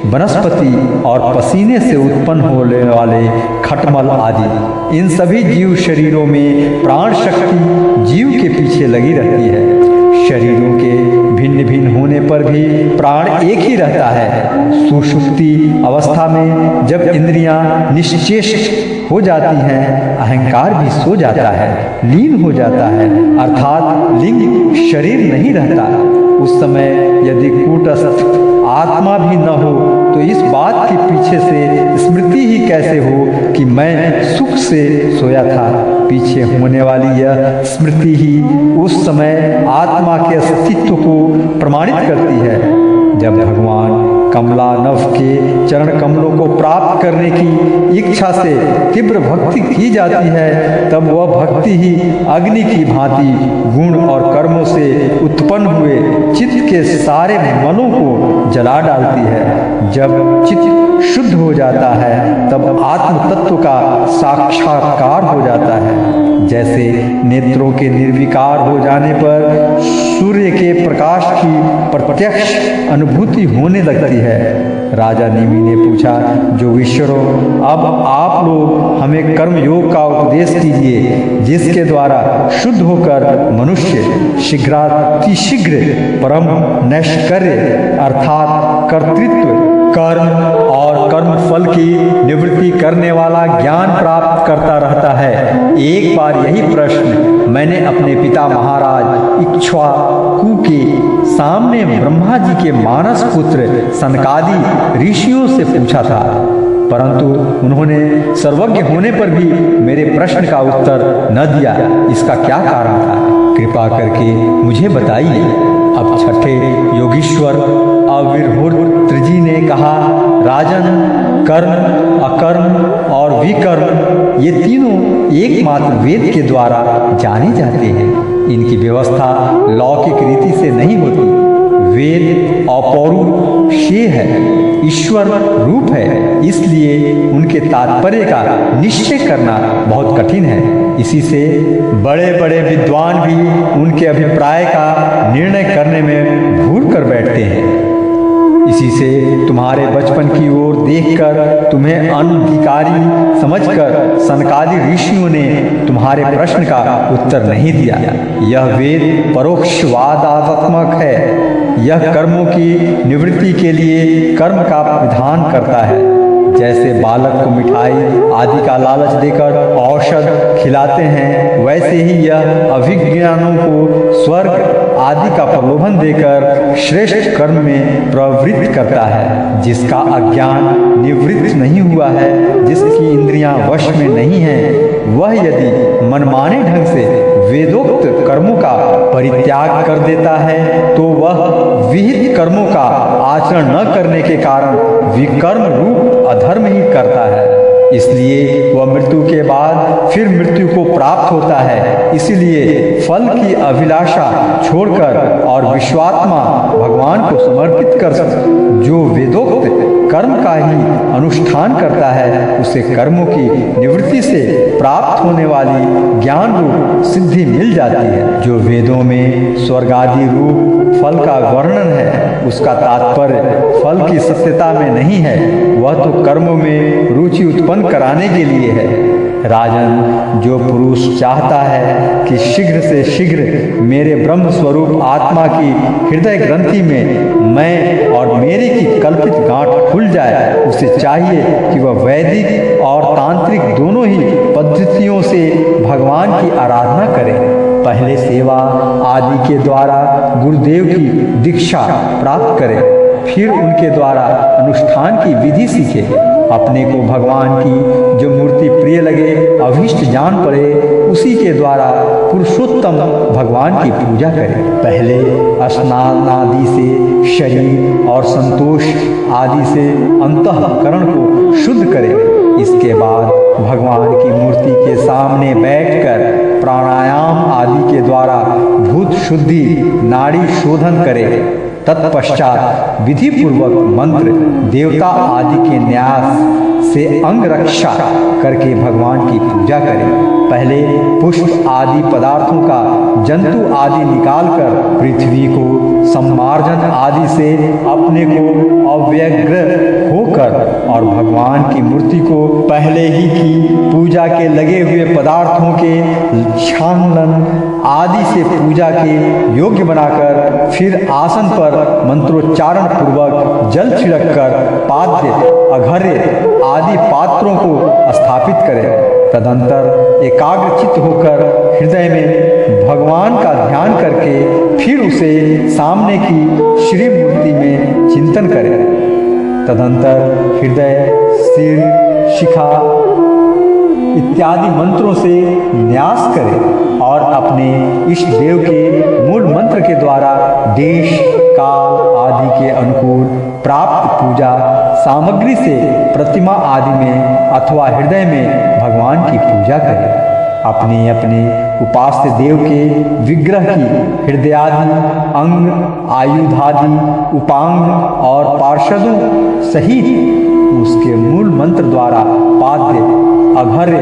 वनस्पति और पसीने से उत्पन्न होने वाले खटमल आदि। इन सभी जीव शरीरों में प्राण शक्ति जीव के पीछे लगी रहती है। शरीरों के भिन्न भिन्न होने पर भी प्राण एक ही रहता है। सुषुप्ति अवस्था में जब इंद्रियां निश्चेष हो जाती हैं, अहंकार भी सो जाता है, लीन हो जाता है, अर्थात लिंग शरीर नहीं रहता। उस समय यदि कूटस्थ आत्मा भी न हो तो इस बात के पीछे से स्मृति ही कैसे हो कि मैं सुख से सोया था। पीछे होने वाली यह स्मृति ही उस समय आत्मा के अस्तित्व को प्रमाणित करती है। जब भगवान कमला नभ के चरण कमलों को प्राप्त करने की इच्छा से तीव्र भक्ति की जाती है, तब वह भक्ति ही अग्नि की भांति गुण और कर्मों से उत्पन्न हुए चित्त के सारे मलों को जला डालती है। जब चित्त शुद्ध हो जाता है तब आत्म तत्व का साक्षात्कार हो जाता है। जैसे नेत्रों के निर्विकार हो जाने पर सूर्य के प्रकाश की प्रत्यक्ष अनुभूति होने लगती है। राजा निमि ने पूछा, जो ईश्वरों, अब आप लोग हमें कर्म योग का उपदेश कीजिए, जिसके द्वारा शुद्ध होकर मनुष्य शीघ्रातिशीघ्र परम नैष्कर्य अर्थात कर्तृत्व, कर्म और कर्म फल की निवृत्ति करने वाला ज्ञान प्राप्त करता रहता है। एक बार यही प्रश्न मैंने अपने पिता महाराज इक्ष्वाकु के सामने ब्रह्मा जी के मानस पुत्र सनकादि ऋषियों से पूछा था, परंतु उन्होंने सर्वज्ञ होने पर भी मेरे प्रश्न का उत्तर न दिया। इसका क्या कारण था? कृपा करके मुझे बताइए। अब छठे योगीश्वर अविर्होत्र जी ने कहा, राजन, कर्म, अकर्म और विकर्म ये तीनों एकमात्र वेद के द्वारा जाने जाते हैं। इनकी व्यवस्था लौकिक रीति से नहीं होती। वेद अपौरुषेय है, ईश्वर रूप है, इसलिए उनके तात्पर्य का निश्चय करना बहुत कठिन है। इसी से बड़े बड़े विद्वान भी उनके अभिप्राय का निर्णय करने में भूल कर बैठते हैं। इसी से तुम्हारे बचपन की ओर देखकर तुम्हें अनधिकारी समझकर सनकादि ऋषियों ने तुम्हारे प्रश्न का उत्तर नहीं दिया। यह वेद परोक्षवादात्मक है। यह कर्मों की निवृत्ति के लिए कर्म का विधान करता है। जैसे बालक को मिठाई आदि का लालच देकर औषध खिलाते हैं, वैसे ही यह अभिज्ञानों को स्वर्ग आदि का प्रलोभन देकर श्रेष्ठ कर्म में प्रवृत्त करता है। जिसका अज्ञान निवृत्त नहीं हुआ है, जिसकी इंद्रियां वश में नहीं हैं, वह यदि मनमाने ढंग से वेदोक्त कर्मों का परित्याग कर देता है तो वह विहित कर्मों का आचरण न करने के कारण विकर्म रूप अधर्म ही करता है। इसलिए वह मृत्यु के बाद फिर मृत्यु को प्राप्त होता है। इसीलिए फल की अभिलाषा छोड़कर और विश्वात्मा भगवान को समर्पित कर जो वेदोक्त कर्म का ही अनुष्ठान करता है, उसे कर्मों की निवृत्ति से प्राप्त होने वाली ज्ञान रूप सिद्धि मिल जाती है। जो वेदों में स्वर्गादि रूप फल का वर्णन है, उसका तात्पर्य फल की सत्यता में नहीं है, वह तो कर्मों में रुचि उत्पन्न कराने के लिए है। राजन, जो पुरुष चाहता है कि शीघ्र से शीघ्र मेरे ब्रह्म स्वरूप आत्मा की हृदय ग्रंथि में मैं और मेरे की कल्पित गांठ खुल जाए, उसे चाहिए कि वह वैदिक और तांत्रिक दोनों ही पद्धतियों से भगवान की आराधना करे। पहले सेवा आदि के द्वारा गुरुदेव की दीक्षा प्राप्त करे, फिर उनके द्वारा अनुष्ठान की विधि सीखे। अपने को भगवान की जो मूर्ति प्रिय लगे, अभीष्ट जान पड़े, उसी के द्वारा पुरुषोत्तम भगवान की पूजा करें। पहले स्नान आदि से शरीर और संतोष आदि से अंतःकरण को शुद्ध करें। इसके बाद भगवान की मूर्ति के सामने बैठकर प्राणायाम आदि के द्वारा भूत शुद्धि नाड़ी शोधन करें। तत्पश्चात विधि पूर्वक मंत्र देवता आदि के न्यास से अंग रक्षा करके भगवान की पूजा करें। पहले पुष्प आदि पदार्थों का जंतु आदि निकालकर पृथ्वी को सम्मार्जन आदि से अपने को अव्यग्र होकर होकर और भगवान की मूर्ति को पहले ही की पूजा के लगे हुए पदार्थों के छानन आदि से पूजा के योग्य बनाकर फिर आसन पर मंत्रोच्चारण पूर्वक जल छिड़ककर पाद्य अघर्य आदि पात्रों को स्थापित करें। तदंतर एकाग्रचित्त होकर हृदय में भगवान का ध्यान करके फिर उसे सामने की श्री मूर्ति में चिंतन करें। तदंतर हृदय, सिर, शिखा इत्यादि मंत्रों से न्यास करें और अपने इष्ट देव के मूल मंत्र के द्वारा देश काल आदि के अनुकूल प्राप्त पूजा सामग्री से प्रतिमा आदि में अथवा हृदय में भगवान की पूजा करें। अपने अपने उपास्य देव के विग्रह की हृदयादि अंग आयुधादि उपांग और पार्षदों सहित उसके मूल मंत्र द्वारा पाद्य अघर्य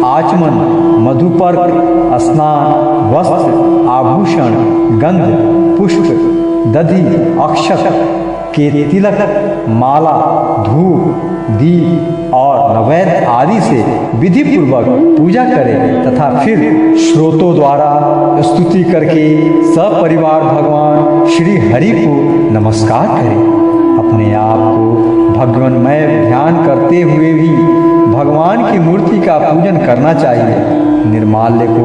आचमन मधुपर्क स्नान वस्त्र आभूषण गंध पुष्प दधि अक्षत के तिलक माला धूप दीप और नैवेद्य आदि से विधि पूर्वक पूजा करें तथा फिर श्रोतों द्वारा स्तुति करके सपरिवार भगवान श्री हरि को नमस्कार करें। अपने आप को भगवानमय ध्यान करते हुए भी भगवान की मूर्ति का पूजन करना चाहिए। निर्माल्य को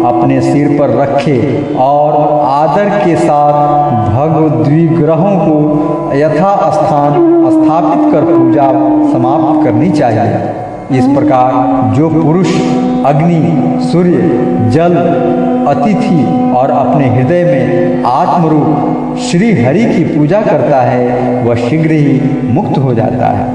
अपने सिर पर रखे और आदर के साथ भगवद्विग्रहों को यथास्थान स्थापित कर पूजा समाप्त करनी चाहिए। इस प्रकार जो पुरुष अग्नि, सूर्य, जल, अतिथि और अपने हृदय में आत्मरूप श्री हरि की पूजा करता है वह शीघ्र ही मुक्त हो जाता है।